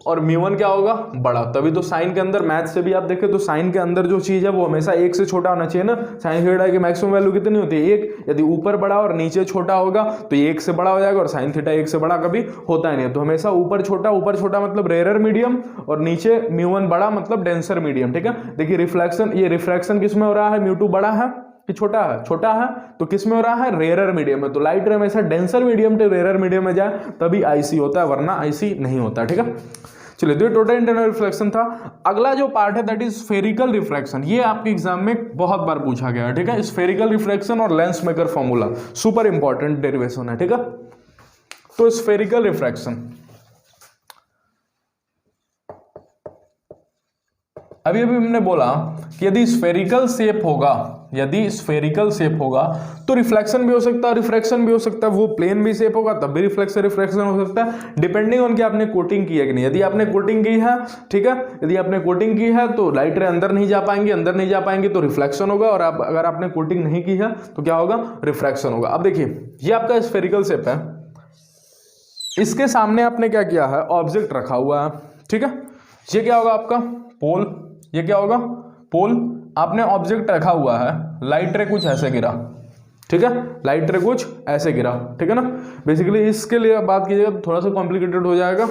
और μ1 क्या होगा, बड़ा। तभी तो साइन के अंदर, मैथ से भी आप देखें तो साइन के अंदर जो चीज है वो हमेशा 1 से छोटा होना चाहिए ना। साइन थीटा की मैक्सिमम वैल्यू कितनी होती है, 1। यदि ऊपर बड़ा और नीचे छोटा होगा तो ये 1 से बड़ा हो जाएगा, और साइन थीटा 1 से बड़ा कभी होता ही नहीं है। तो हमेशा ऊपर छोटा मतलब रेयर मीडियम, और नीचे μ1 बड़ा मतलब डेंसर मीडियम। ठीक है, देखिए रिफ्लेक्शन, ये रिफ्रैक्शन किसमें हो रहा है, μ2 बड़ा है कि छोटा है, छोटा है, तो किस में हो रहा है, रेयरर मीडियम में। तो लाइट रे हमेशा डेंसर मीडियम से रेयरर मीडियम में जाए तभी आईसी होता है, वरना आईसी नहीं होता। ठीक है, चलिए, तो ये टोटल इंटरनल रिफ्लेक्शन था। अगला जो पार्ट है दैट इज स्फेरिकल रिफ्रैक्शन। ये आपके एग्जाम में बहुत बार पूछा गया है। ठीक है, स्फेरिकल रिफ्रैक्शन और lens maker formula super important derivation है। ठीक है, तो स्फेरिकल रिफ्रैक्शन, अभी हमने बोला कि यदि स्फेरिकल शेप होगा तो रिफ्लेक्शन भी हो सकता है, रिफ्रैक्शन भी हो सकता है। वो प्लेन भी शेप होगा तब भी रिफ्लेक्शन हो सकता है, डिपेंडिंग ऑन कि आपने कोटिंग की है कि नहीं। यदि आपने कोटिंग की है, ठीक है, यदि आपने कोटिंग की है तो लाइट रे अंदर नहीं जा पाएंगे तो रिफ्लेक्शन होगा, और अगर आपने कोटिंग नहीं की है तो क्या होगा, रिफ्रैक्शन होगा। अब देखिए, ये आपका स्फेरिकल शेप है, इसके सामने आपने क्या किया है, ऑब्जेक्ट रखा हुआ है। ठीक है, ये क्या होगा आपका पोल, ये क्या होगा पोल। आपने ऑब्जेक्ट रखा हुआ है, लाइट रे कुछ ऐसे गिरा। ठीक है, लाइट रे कुछ ऐसे गिरा। ठीक है ना, बेसिकली इसके लिए बात कीजिएगा तो थोड़ा सा कॉम्प्लिकेटेड हो जाएगा।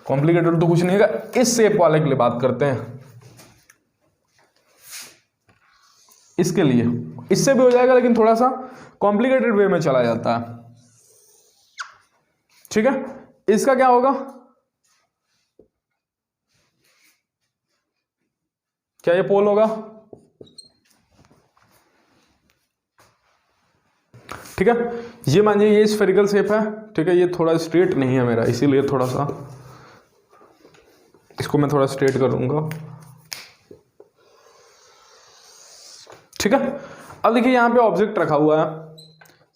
कॉम्प्लिकेटेड तो कुछ नहीं है, इस शेप वाले के लिए बात करते हैं। इसके लिए इससे भी हो जाएगा, लेकिन थोड़ा सा कॉम्प्लिकेटेड वे में चला जाता है। ठीक है, इसका क्या होगा, क्या ये पोल होगा। ठीक है, ये मानिए ये स्फेरिकल शेप है। ठीक है, ये थोड़ा स्ट्रेट नहीं है मेरा, इसीलिए थोड़ा सा इसको मैं थोड़ा स्ट्रेट करूंगा। ठीक है, अब देखिए यहाँ पे ऑब्जेक्ट रखा हुआ है,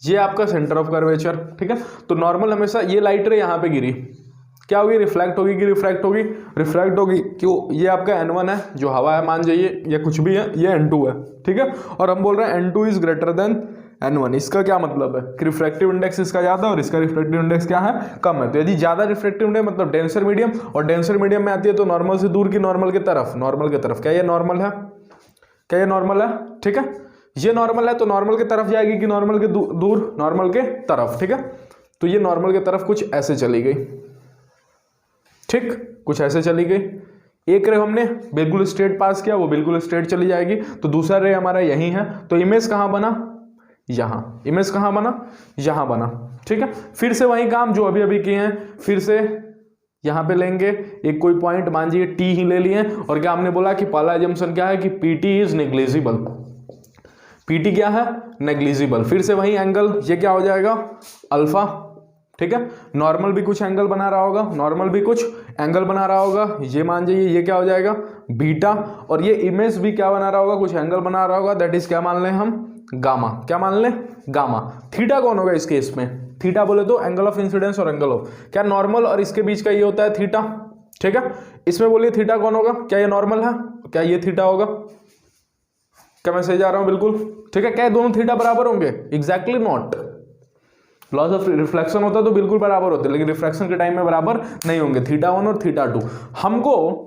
ये आपका सेंटर ऑफ कर्वेचर। ठीक है, तो नॉर्मल हमेशा ये लाइट रे यहाँ पे गिरी, क्या होगी, रिफ्लेक्ट होगी कि रिफ्रैक्ट होगी, रिफ्लेक्ट होगी। क्यों, ये आपका N1 है जो हवा है मान जाइए, या कुछ भी है, ये N2 है। ठीक है, और हम बोल रहे हैं N2 is greater than N1। इसका क्या मतलब है कि रिफ्रैक्टिव इंडेक्स इसका ज्यादा और इसका रिफ्रैक्टिव इंडेक्स क्या है, कम है। तो यदि ज्यादा रिफ्रैक्टिव इंडेक्स मतलब डेंसर मीडियम, और डेंसर मीडियम में आती है तो नॉर्मल से दूर की नॉर्मल की तरफ। क्या ये नॉर्मल है, क्या ये नॉर्मल है। ठीक है, ये नॉर्मल है तो नॉर्मल की तरफ जाएगी कि नॉर्मल के दूर, नॉर्मल के तरफ। ठीक है, तो ये नॉर्मल की तरफ कुछ ऐसे चली गई। ठीक, कुछ ऐसे चली गई। एक रे हमने बिल्कुल स्ट्रेट पास किया, वो बिल्कुल स्ट्रेट चली जाएगी। तो दूसरा रे हमारा यही है, तो इमेज कहाँ बना, यहाँ। इमेज कहाँ बना, यहाँ बना। ठीक है, फिर से वही काम जो अभी किए हैं, फिर से यहाँ पे लेंगे एक कोई पॉइंट, मान लीजिए टी ही ले लिए, और क्या हमने बोला कि पहला एजम्पशन क्या है कि पीटी इज नेग्लिजिबल। पीटी क्या है, नेग्लिजिबल। फिर से वही एंगल, ये क्या हो जाएगा, अल्फा। ठीक है, नॉर्मल भी कुछ एंगल बना रहा होगा, ये मान जाइए ये क्या हो जाएगा, बीटा। और ये इमेज भी क्या बना रहा होगा, कुछ एंगल बना रहा होगा, दैट इज क्या मान लें हम, गामा। क्या मान लें, गामा। थीटा कौन होगा इस केस में, थीटा बोले तो एंगल ऑफ इंसिडेंस और एंगल ऑफ, क्या नॉर्मल और इसके बीच का ये होता है थीटा। ठीक है, इसमें बोलिए थीटा कौन होगा, क्या ये नॉर्मल है, क्या ये थीटा होगा, क्या मैं सही जा रहा हूं बिल्कुल। ठीक है, क्या दोनों थीटा बराबर होंगे, exactly not. Loss of reflection होता तो बिल्कुल बराबर होते, लेकिन रिफ्रैक्शन के टाइम में बराबर नहीं होंगे, थीटा 1 और थीटा 2। हमको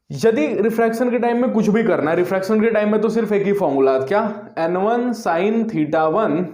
यदि रिफ्रैक्शन के टाइम में कुछ भी करना है, रिफ्रैक्शन के टाइम में तो सिर्फ एक ही फॉर्मूला है, क्या, N1 sin θ1,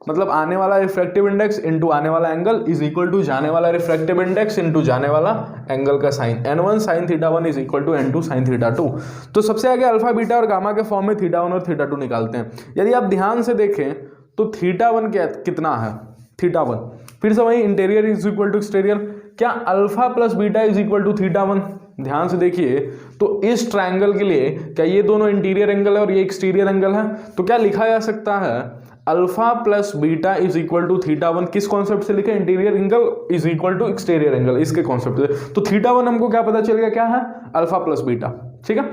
मतलब आने वाला रिफ्रैक्टिव इंडेक्स इनटू आने वाला एंगल इज इक्वल टू जाने वाला रिफ्रैक्टिव इंडेक्स इनटू जाने वाला एंगल का sine. N1 sin θ1 is equal to N2 sin θ2। तो सबसे आगे अल्फा बीटा और गामा के फॉर्म में θ1 और θ2 निकालते हैं। यदि आप ध्यान से देखें तो θ1 कितना है, θ1, फिर से वही interior is equal to exterior, क्या alpha plus beta is equal to θ1। ध्यान से देखिए तो इस ट्रायंगल के लिए क्या ये दोनों इंटीरियर एंगल है और ये एक्सटीरियर एंगल है, तो क्या लिखा जा सकता है, alpha plus beta is equal to θ1। किस कॉन्सेप्ट से लिखे, interior angle is equal to exterior angle, इसके कॉन्सेप्ट से। तो θ1 हमको क्या पता चल गया, क्या है, अल्फा प्लस बीटा। ठीक है,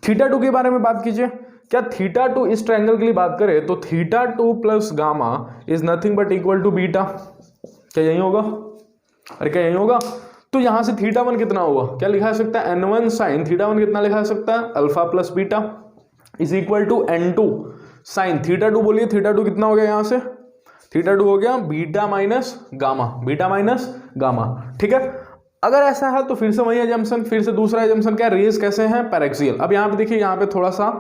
θ2 के बारे में बात कीजिए, क्या θ2 इस ट्रायंगल के लिए बात करें तो θ2 plus gamma is nothing but equal to beta. क्या यही होगा, अरे क्या यही होगा। तो यहां से θ1 कितना हुआ, क्या लिखा जा सकता है, N1 sin θ1 कितना लिखा जा सकता है, alpha plus beta is equal to N2 sin θ2। बोलिए θ2 कितना हो गया, यहां से θ2 हो गया beta minus gamma, beta minus gamma. ठीक है, अगर ऐसा है तो फिर से वही एजम्पशन, फिर से दूसरा एजम्पशन क्या है, रेज कैसे हैं, पैरेक्सियल। अब यहाँ पे देखिए, यहाँ पे थोड़ा सा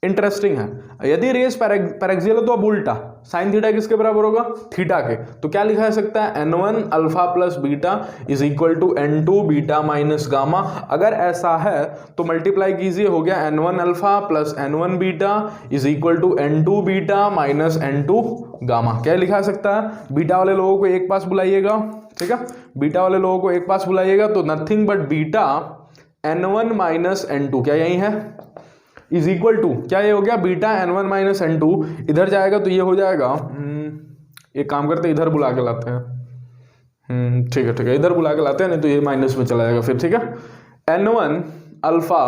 इंटरेस्टिंग है, यदि रेज पैरेक्सियल है तो अब उल्टा, साइन थीटा किसके बराबर होगा, थीटा के। तो क्या लिखा जा सकता है, n1 alpha plus beta is equal to n2 beta minus gamma. अगर ऐसा है तो मल्टीप्लाई कीजिए, हो गया n1 alpha plus n1 beta is equal to n2 beta minus n2 gamma. क्या लिखा जा सकता है, बीटा वाले लोगों को एक पास बुलाइएगा, ठीक है, बीटा वाले लोगों को एक पास बुलाइएगा, तो nothing but beta n1 minus n2, क्या यही है, इज इक्वल टू, क्या ये हो गया, बीटा n1 माइनस n2, इधर जाएगा तो ये हो जाएगा, एक काम करते हैं इधर बुला के लाते हैं, ठीक है ठीक है, इधर बुला के लाते हैं, नहीं तो ये माइनस में चला जाएगा फिर, ठीक है। n1 अल्फा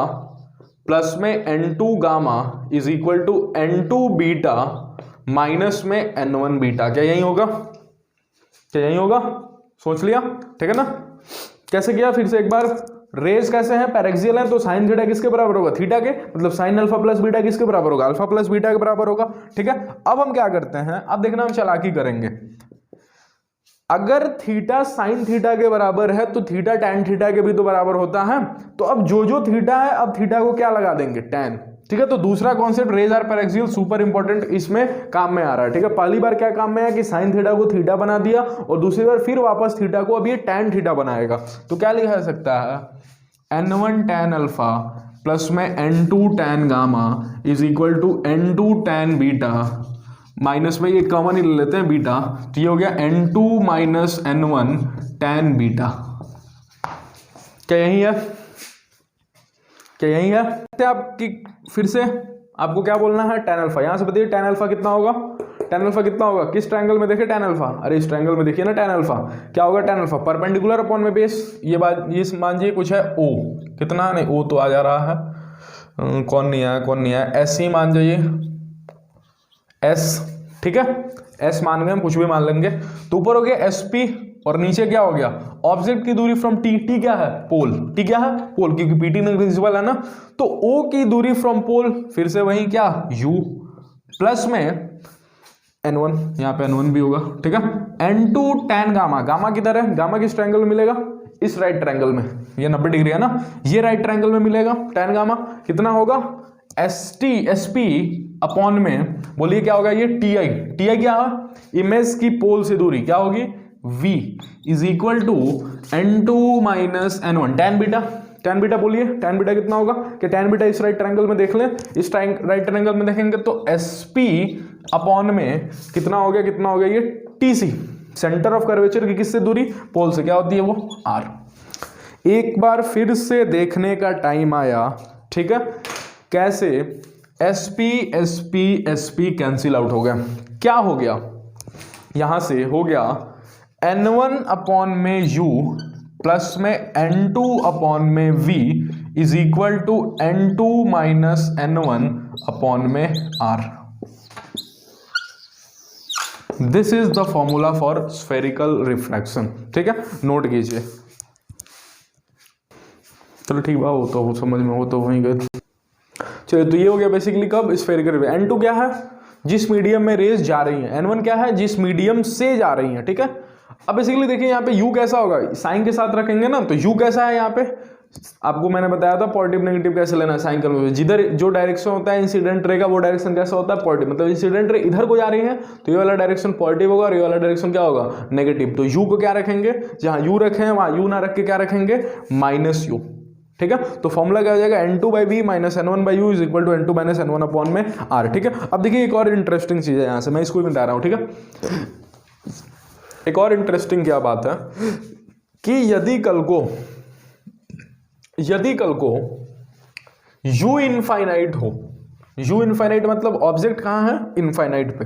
प्लस में n2 gamma is equal to n2 beta minus में n1 बीटा, क्या यही होगा, क्या यही होगा, सोच लिया, ठीक है ना। कैसे किया, फिर से एक बार, रेज कैसे हैं, पैरेक्सियल है, तो साइन थीटा किसके बराबर होगा, थीटा के, मतलब साइन अल्फा प्लस बीटा किसके बराबर होगा, अल्फा प्लस बीटा के बराबर होगा, ठीक है। अब हम क्या करते हैं, अब देखना हम चालाकी करेंगे, अगर थीटा साइन थीटा के बराबर है तो थीटा टैन थीटा के भी तो बराबर होता है, तो अब जो थीटा है, अब थीटा को क्या लगा देंगे, टैन, ठीक है। तो दूसरा concept rays are paraxial super important, इसमें काम में आ रहा है, ठीक है। पहली बार क्या काम में है कि साइन थीटा को थीटा बना दिया, और दूसरी बार फिर वापस थीटा को अब ये टैन थीटा बनाएगा। तो क्या लिखा जा सकता है, n1 टैन अल्फा प्लस में n2 tan gamma is equal to n2 tan beta minus में ये कॉमन ही ले लेते हैं बीटा, तो ये हो गया n2 minus n1 tan beta. क्या यही है, क्या यही है, आपकी फिर से आपको क्या बोलना है, टैन अल्फा। यहां से बताइए टैन अल्फा कितना होगा, टैन अल्फा कितना होगा, किस ट्रायंगल में देखे टैन अल्फा, अरे इस ट्रायंगल में देखिए ना टैन अल्फा, क्या होगा टैन अल्फा, परपेंडिकुलर अपॉन में बेस, ये बात, ये मान लीजिए कुछ है ओ, कितना नहीं, ओ तो आ जा रहा है, कौन नहीं आया, कौन नहीं आया, एस ही मान जाइए, एस, ठीक है, एस मान गए हम, कुछ भी मान लेंगे। तो ऊपर हो गया एस पी, और नीचे क्या हो गया, ऑब्जेक्ट की दूरी फ्रॉम टी, टी क्या है, पोल, टी क्या है, पोल, क्योंकि पीटी नेग्लिजिबल है ना, तो ओ की दूरी फ्रॉम पोल, फिर से वही क्या, यू, प्लस में n1, यहाँ पे n1 भी होगा, ठीक है, n2 tan गामा, गामा किधर है, गामा किस ट्रायंगल में मिलेगा, इस राइट ट्रायंगल में, ये 90 डिग्री है ना, ये राइट ट्रायंगल में मिलेगा tan गामा, कितना होगा, एस पी अपॉन में, बोलिए क्या होगा ये, टी आई क्या है, इमेज की पोल से दूरी, क्या होगी, v is equal to n2 minus n1 tan beta बोलिए, टैन बीटा कितना होगा, कि टैन बीटा इस राइट ट्रायंगल में देख लें, इस राइट ट्रायंगल में देखेंगे तो एसपी अपॉन में कितना हो गया, कितना हो गया ये टीसी, सेंटर ऑफ कर्वेचर की किससे दूरी, पोल से, क्या होती है वो, आर। एक बार फिर से देखने का टाइम आया, ठीक है, कैसे SP SP SP cancel out हो गया, क्या हो गया, यहां से हो गया n1 अपॉन में u प्लस में n2 अपॉन में v is equal to n2 minus n1 upon में r। This is the formula for spherical refraction, ठीक है, नोट कीजिए। चलो ठीक बा, वो तो समझ में, वो तो वहीं गए। चलिए, तो ये हो गया बेसिकली कब, स्फेरिकल। n2 क्या है, जिस मीडियम में रेज जा रही है, n1 क्या है, जिस मीडियम से जा रही है, ठीक है। अब बेसिकली देखिए यहाँ पे u कैसा होगा, साइन के साथ रखेंगे ना, तो u कैसा है, यहाँ पे आपको मैंने बताया था पॉजिटिव नेगेटिव कैसे लेना है साइन करने में, जिधर जो डायरेक्शन होता है इंसिडेंट रे का, वो डायरेक्शन कैसा होता है, पॉजिटिव, मतलब इंसिडेंट रे इधर को जा रही है तो ये वाला डायरेक्शन पॉजिटिव होगा और ये वाला डायरेक्शन क्या होगा, नेगेटिव। तो u को क्या रखेंगे, जहां u रखे हैं वहां u ना रख के क्या रखेंगे, माइनस u, ठीक है। तो फॉर्मूला क्या हो जाएगा, n2 by v minus n1 by u is equal to n2 minus n1 upon में r, ठीक है। अब देखिए एक और इंटरेस्टिंग चीज है, यहां से मैं इसको भी बता रहा हूं, ठीक है। एक और इंटरेस्टिंग क्या बात है कि यदि कल को u इनफाइनाइट हो, u इनफाइनाइट मतलब ऑब्जेक्ट कहां है, इनफाइनाइट पे,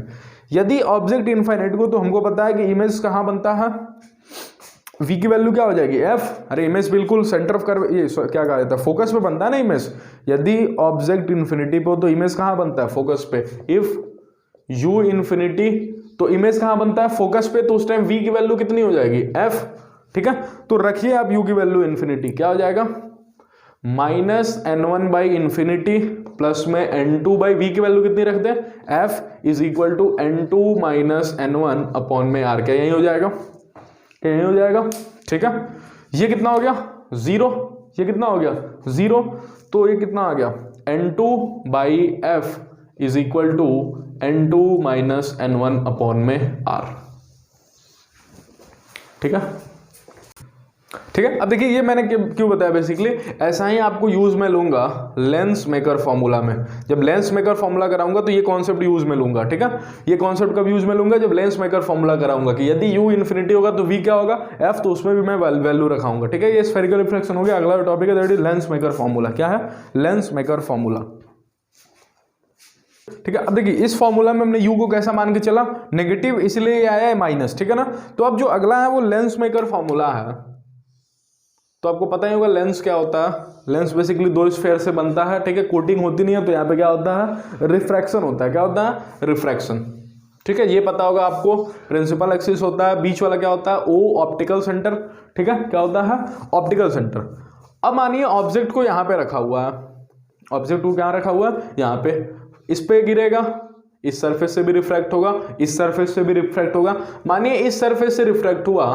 यदि ऑब्जेक्ट इनफाइनाइट को, तो हमको पता है कि इमेज कहां बनता है, v की वैल्यू क्या हो जाएगी, f, अरे इमेज बिल्कुल सेंटर ऑफ कर्व, ये क्या कहा जाता है, फोकस पे बनता है ना इमेज। यदि ऑब्जेक्ट इन्फिनिटी पे हो तो इमेज कहां बनता है, फोकस पे। इफ u इन्फिनिटी, तो इमेज कहां बनता है, फोकस पे, तो उस टाइम v की वैल्यू कितनी हो जाएगी, f, ठीक है। तो रखिए आप u की वैल्यू इन्फिनिटी, क्या हो जाएगा, minus n1 by infinity plus में n2 बाई v की वैल्यू कितनी रख दें, f is equal to n2 minus n1 upon में r, क्या यही हो जाएगा, यही हो जाएगा, ठीक है। ये कितना हो गया 0, ये कितना हो गया 0, तो ये कितना आ गया N2/F is equal to N2 minus N1 upon में R। ठीक है, ठीक है। अब देखिए ये मैंने क्यों बताया, बेसिकली ऐसा ही आपको यूज में लूंगा लेंस मेकर फॉर्मूला में। जब लेंस मेकर फॉर्मूला कराऊंगा तो ये कॉन्सेप्ट यूज में लूंगा। ठीक है, ये कॉन्सेप्ट कब यूज में लूंगा, जब लेंस मेकर फॉर्मूला कराऊंगा कि यदि u इन्फिनिटी होगा तो v क्या होगा f, तो उसमें भी मैं वैल्यू रखाऊंगा। ठीक है, ये स्फेरिकल रिफ्लेक्शन हो गया। अगला टॉपिक है that is lens maker formula. क्या है लेंस मेकर फॉर्मूला। ठीक है, अब देखिए इस फॉर्मूला में हमने u को कैसा मान के चला, नेगेटिव, इसलिए ये आया है माइनस। ठीक है ना, तो अब जो अगला है वो लेंस मेकर फॉर्मूला है। तो आपको पता ही होगा लेंस क्या होता है। लेंस बेसिकली दो स्फेयर से बनता है। ठीक है, कोटिंग होती नहीं है, तो यहाँ पे क्या होता है रिफ्रैक्शन होता है। क्या होता है रिफ्रैक्शन। ठीक है, ये पता होगा आपको। प्रिंसिपल एक्सिस होता है, बीच वाला क्या होता है ओ ऑप्टिकल सेंटर। ठीक है, क्या होता है ऑप्टिकल सेंटर। अब मानिए ऑब्जेक्ट को यहाँ पे रखा हुआ है, ऑब्जेक्ट को क्या रखा हुआ है यहाँ पे, इस पे गिरेगा, इस सरफेस से भी रिफ्रैक्ट होगा, इस सरफेस से भी रिफ्रैक्ट होगा। मानिए इस सरफेस से रिफ्रैक्ट हुआ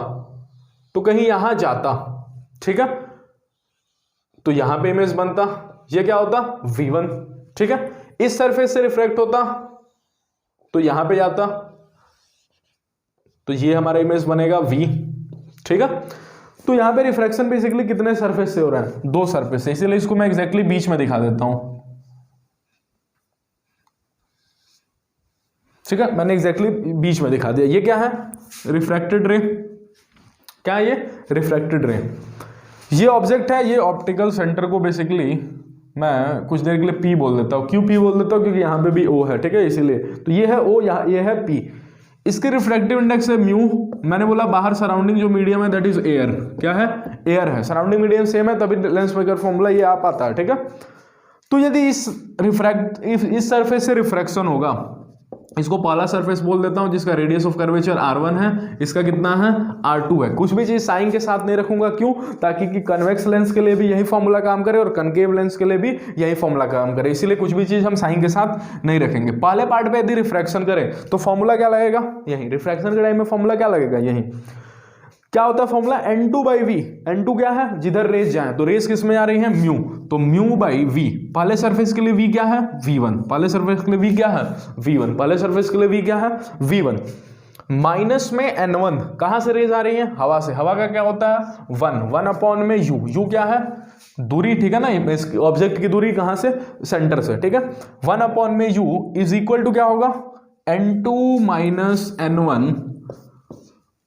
तो कहीं यहां जाता। ठीक है, तो यहां पे इमेज बनता, ये क्या होता V1। ठीक है, इस सरफेस से रिफ्रैक्ट होता तो यहां पे जाता, तो ये हमारा इमेज बनेगा V। ठीक है, तो यहां पे रिफ्रैक्शन बेसिकली कितने सरफेस से हो रहा है, दो सरफेस से, इसीलिए इसको मैं एग्जैक्टली बीच में दिखा देता हूं। ठीक है, मैंने एग्जैक्टली बीच में दिखा दिया। ये क्या है रिफ्रैक्टेड रे। क्या है ये रिफ्रैक्टेड रे। ये ऑब्जेक्ट है, ये ऑप्टिकल सेंटर को बेसिकली मैं कुछ देर के लिए P बोल देता हूँ। क्यों P बोल देता हूँ, क्योंकि यहाँ पे भी O है। ठीक है, इसीलिए तो ये है O, यहाँ ये है P। इसके रिफ्रैक्टिव इंडेक्स है म्यू। मैंने बोला बाहर सराउंडिंग जो मीडियम है दैट इज एयर। क्या है एयर है, सराउंडिंग मीडियम सेम है, तभी लेंस मेकर फॉर्मूला ये आ पाता है। ठीक है, तो यदि इस सरफेस से रिफ्रैक्शन होगा, इसको पहला सरफेस बोल देता हूं जिसका रेडियस ऑफ कर्वेचर R1 है, इसका कितना है R2 है। कुछ भी चीज साइन के साथ नहीं रखूंगा, क्यों, ताकि कि कन्वेक्स लेंस के लिए भी यही फॉर्मूला काम करे और कनकेव लेंस के लिए भी यही फॉर्मूला काम करे, इसीलिए कुछ भी चीज हम साइन के साथ नहीं रखेंगे। पहले पार्ट पे यदि रिफ्रैक्शन करें तो फॉर्मूला क्या लगेगा, यही रिफ्रैक्शन के टाइम में फॉर्मूला क्या लगेगा, यही क्या होता है फॉर्मूला N2/V। N2 क्या है, जिधर रेस जाए, तो रेस किस में आ रही है म्यू, तो म्यू/V। पहले सरफेस के लिए V क्या है V1, पहले सरफेस के लिए V क्या है V1, पहले सरफेस के लिए V क्या है V1। माइनस में N1, कहां से रेस आ रही है हवा से, हवा का क्या होता है 1 अपॉन में U। U क्या है दूरी। ठीक है ना, इस ऑब्जेक्ट की दूरी कहां से, सेंटर से। ठीक है, 1 अपॉन में U इज इक्वल टू क्या होगा N2 minus N1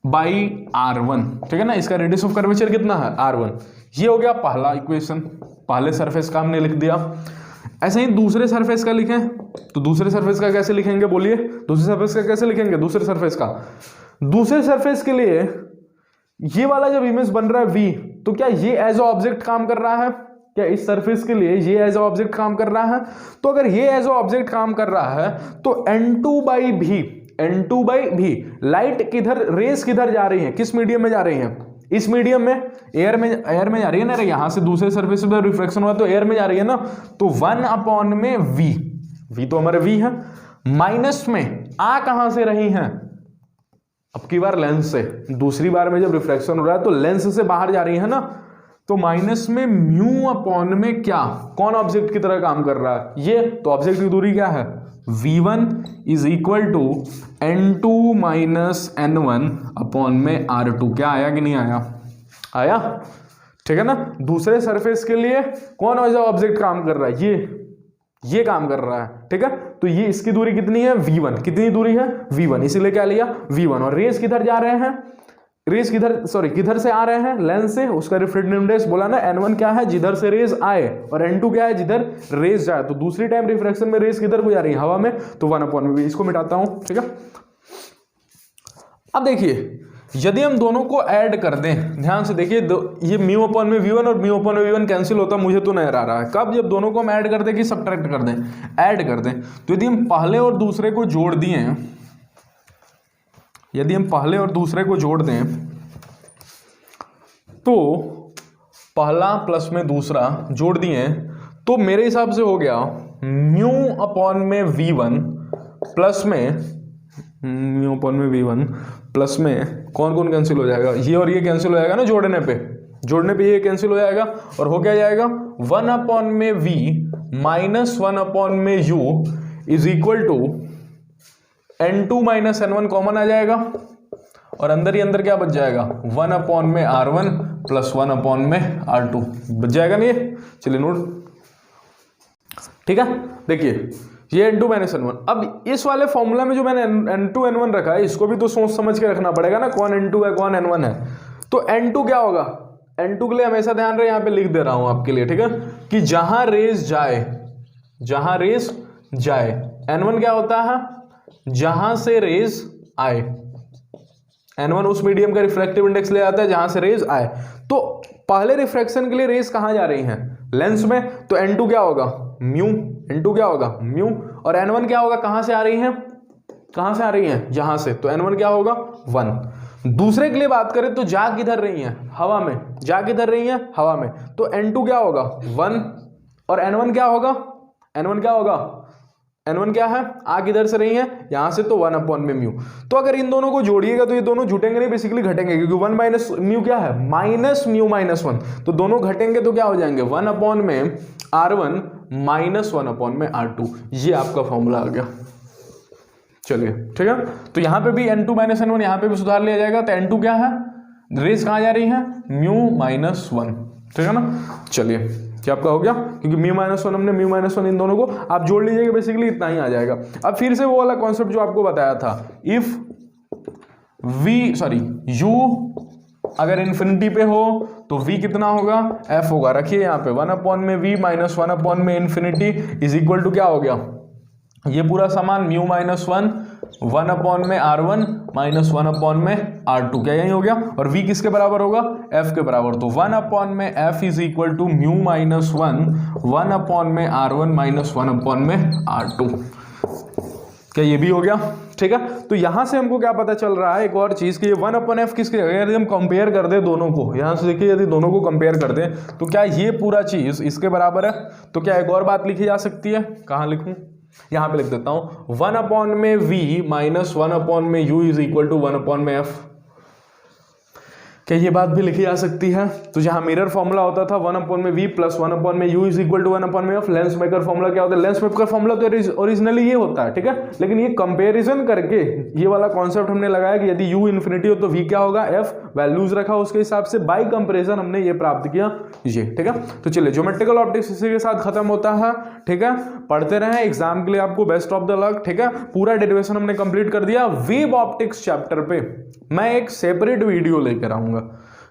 by R1। ठीक है ना, इसका रेडियस ऑफ कर्वेचर कितना है R1। ये हो गया पहला इक्वेशन, पहले सरफेस का हमने लिख दिया। ऐसे ही दूसरे सरफेस का लिखें, तो दूसरे सरफेस का कैसे लिखेंगे बोलिए, दूसरे सरफेस का कैसे लिखेंगे, दूसरे सरफेस का, दूसरे सरफेस के लिए ये वाला जब इमेज बन रहा है V, तो क्या ये एज अ ऑब्जेक्ट काम कर रहा है, क्या इस सरफेस के लिए ये एज अ ऑब्जेक्ट काम कर रहा है। तो अगर ये एज अ ऑब्जेक्ट काम कर रहा है तो N2/V, N2/V, लाइट किधर, रेस किधर जा रही है, किस मीडियम में जा रही है, इस मीडियम में, एयर में जा रही है ना। यहां से दूसरे सरफेस पे रिफ्लेक्शन हुआ तो एयर में जा रही है ना, तो 1 अपॉन में V तो हमारे V है, माइनस में आ कहां से रही हैं, अब की बार लेंस से, दूसरी बार में जब रिफ्लेक्शन हो रहा है तो लेंस से बाहर जा रही है ना, तो माइनस में म्यू अपॉन में क्या, कौन ऑब्जेक्ट की तरह काम कर रहा है ये, तो ऑब्जेक्ट की दूरी क्या है V1 is equal to N2 minus N1 upon में R2। क्या आया कि नहीं आया, आया। ठीक है ना, दूसरे सरफेस के लिए कौन एज ऑब्जेक्ट काम कर रहा है, ये काम कर रहा है। ठीक है, तो ये इसकी दूरी कितनी है V1, कितनी दूरी है V1, इसीलिए क्या लिया V1। और रेस किधर जा रहे हैं, रेस किधर से आ रहे हैं, लेंस से, उसका रिफ्रैक्टिव इंडेक्स बोला ना N1 क्या है जिधर से रेस आए, और N2 क्या है जिधर रेस जाए। तो दूसरी टाइम रिफ्रैक्शन में रेस किधर को जा रही है, हवा में, तो 1 अपॉन में। इसको मिटाता हूं। ठीक है, अब देखिए यदि हम दोनों को ऐड कर दें, ध्यान से देखिए, ये म्यू अपॉन में V1 और म्यू अपॉन में V1 कैंसिल होता, मुझे तो नजर आ रहा है। कब, जब दोनों को हम ऐड कर दें कि सब्ट्रैक्ट कर दें, ऐड कर दें। तो यदि हम पहले और दूसरे को जोड़ दिए, यदि हम पहले और दूसरे को जोड़ दें तो पहला प्लस में दूसरा जोड़ दिए, तो मेरे हिसाब से हो गया म्यू अपॉन में V1 प्लस में म्यू अपॉन में V1 प्लस में कौन कौन कैंसिल हो जाएगा, ये और ये कैंसिल हो जाएगा ना जोड़ने पे, जोड़ने पे ये कैंसिल हो जाएगा और हो क्या जाएगा 1 अपॉन में v माइनस 1 अपॉन में u is equal to n2 minus n1 common आ जाएगा और अंदर ही अंदर क्या बच जाएगा 1 अपॉन में r1 प्लस 1 अपॉन में r2 बच जाएगा नहीं ये। चलिए नोट, ठीक है। देखिए ये n2 माइनस n1, अब इस वाले फॉर्मूला में जो मैंने n2 n1 रखा है इसको भी तो सोच समझ के रखना पड़ेगा ना, कौन n2 है कौन n1 है। तो n2 क्या होगा, n2 के लिए हमेशा ध्यान रहे, यहाँ पे लिख दे रहा हूं आपके लिए, ठीक है, कि जहां रेज जाए n1 क्या होता है, जहां से रेज आए। n1 उस मीडियम का रिफ्रैक्टिव इंडेक्स ले आता है जहां से रेज आए। तो पहले रिफ्रैक्शन के लिए रेज कहां जा रही हैं, लेंस में, तो n2 क्या होगा म्यू, n2 क्या होगा म्यू, और n1 क्या होगा, कहां से आ रही हैं, कहां से आ रही हैं, जहां से, तो n1 क्या होगा 1। दूसरे के लिए बात करें तो जा किधर रही हैं, हवा में, जा किधर रही हैं, हवा में, तो n2 क्या होगा 1 और n1 क्या होगा, n1 क्या होगा, n1 क्या है, आ किधर से रही है, यहां से, तो 1 अपॉन में म्यू। तो अगर इन दोनों को जोड़िएगा तो ये दोनों जुटेंगे नहीं, बेसिकली घटेंगे, क्योंकि 1 माइनस म्यू क्या है, माइनस म्यू माइनस 1, तो दोनों घटेंगे तो क्या हो जाएंगे 1 अपॉन में r1 माइनस 1 अपॉन में r2। ये आपका फॉर्मूला आ गया। चलिए ठीक है, तो यहां पे भी n2 माइनस n1 यहां पे भी सुधार लिया जाएगा। तो n2 क्या है, रेस कहां जा रही है, म्यू माइनस 1, ठीक है ना। चलिए क्या आपका हो गया, क्योंकि म्यू माइनस 1 हमने म्यू माइनस 1 इन दोनों को आप जोड़ लीजिएगा, बेसिकली इतना ही आ जाएगा। अब फिर से वो वाला कॉन्सेप्ट जो आपको बताया था, इफ u अगर इन्फिनिटी पे हो तो v कितना होगा, f होगा। रखिए यहाँ पे 1 अपॉन में v माइनस 1 अपॉन में इन्फिनिटी इज इक्वल टू क्या हो गया, ये पूरा सामान म्यू माइनस 1 अपॉन में r1 माइनस 1 अपॉन में r2, क्या यही हो गया, और v किसके बराबर होगा, f के बराबर। तो 1 अपॉन में f is equal to mu minus 1 upon में r1 माइनस 1 अपॉन में r2, क्या ये भी हो गया, ठीक है। तो यहां से हमको क्या पता चल रहा है, एक और चीज, कि ये 1 अपॉन एफ किसके, यदि हम कंपेयर कर दें दोनों को, यहां से देखिए यदि दोनों को कंपेयर कर दें तो क्या ये पूरा चीज इसके बराबर है। तो क्या एक और बात लिखी जा सकती है, कहां लिखूं, यहां पे लिख देता हूं 1 अपॉन में v माइनस 1 अपॉन में u is equal to 1 upon में f। क्या ये बात भी लिखी जा सकती है। तो जहां मिरर फॉर्मूला होता था 1 अपॉन में v प्लस 1 अपॉन में u is equal to 1 upon में f, लेंस मेकर फॉर्मूला क्या होता है, लेंस मेकर फॉर्मूला तो ओरिजिनली ये होता है, ठीक है, लेकिन ये कंपैरिजन करके ये वाला कॉन्सेप्ट हमने लगाया कि यदि u इन्फिनिटी हो तो v क्या होगा, f वैल्यूज रखा उसके हिसाब से, बाय कंपैरिजन हमने ये प्राप्त किया ये, ठीक है। तो चलिए ज्योमेट्रिकल ऑप्टिक्स इसी के साथ खत्म होता है, ठीक है। पढ़ते रहे, एग्जाम के लिए आपको बेस्ट ऑफ द लक, ठीक है। पूरा डेरिवेशन हमने कंप्लीट कर दिया। वेव ऑप्टिक्स चैप्टर पे मैं एक सेपरेट वीडियो लेकर आऊंगा,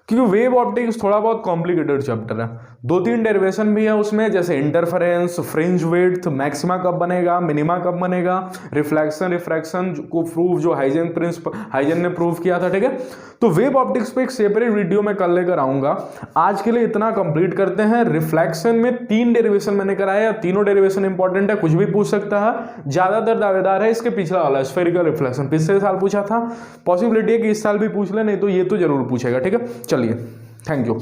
क्योंकि वेव ऑप्टिक्स थोड़ा बहुत कॉम्प्लिकेटेड चैप्टर है, 2-3 डेरिवेशन भी है उसमें, जैसे इंटरफेरेंस, फ्रिंज विड्थ, मैक्सिमा कब बनेगा, मिनिमा कब बनेगा, रिफ्लेक्शन रिफ्रैक्शन को प्रूव जो हाइजन ने प्रूव किया था, ठीक है। तो वेव ऑप्टिक्स पे एक सेपरेट वीडियो मैं कल लेकर आऊंगा। आज के लिए इतना कंप्लीट करते हैं। रिफ्लेक्शन में 3 डेरिवेशन मैंने कराया, तीनों डेरिवेशन इंपॉर्टेंट है, कुछ भी पूछ सकता है। ज्यादातर दावेदार है इसके पिछला वाला स्फेरिकल रिफ्लेक्शन, पिछले साल पूछा था, पॉसिबिलिटी है कि इस साल भी पूछ ले, नहीं तो ये तो जरूर पूछेगा, ठीक है। चलिए थैंक यू।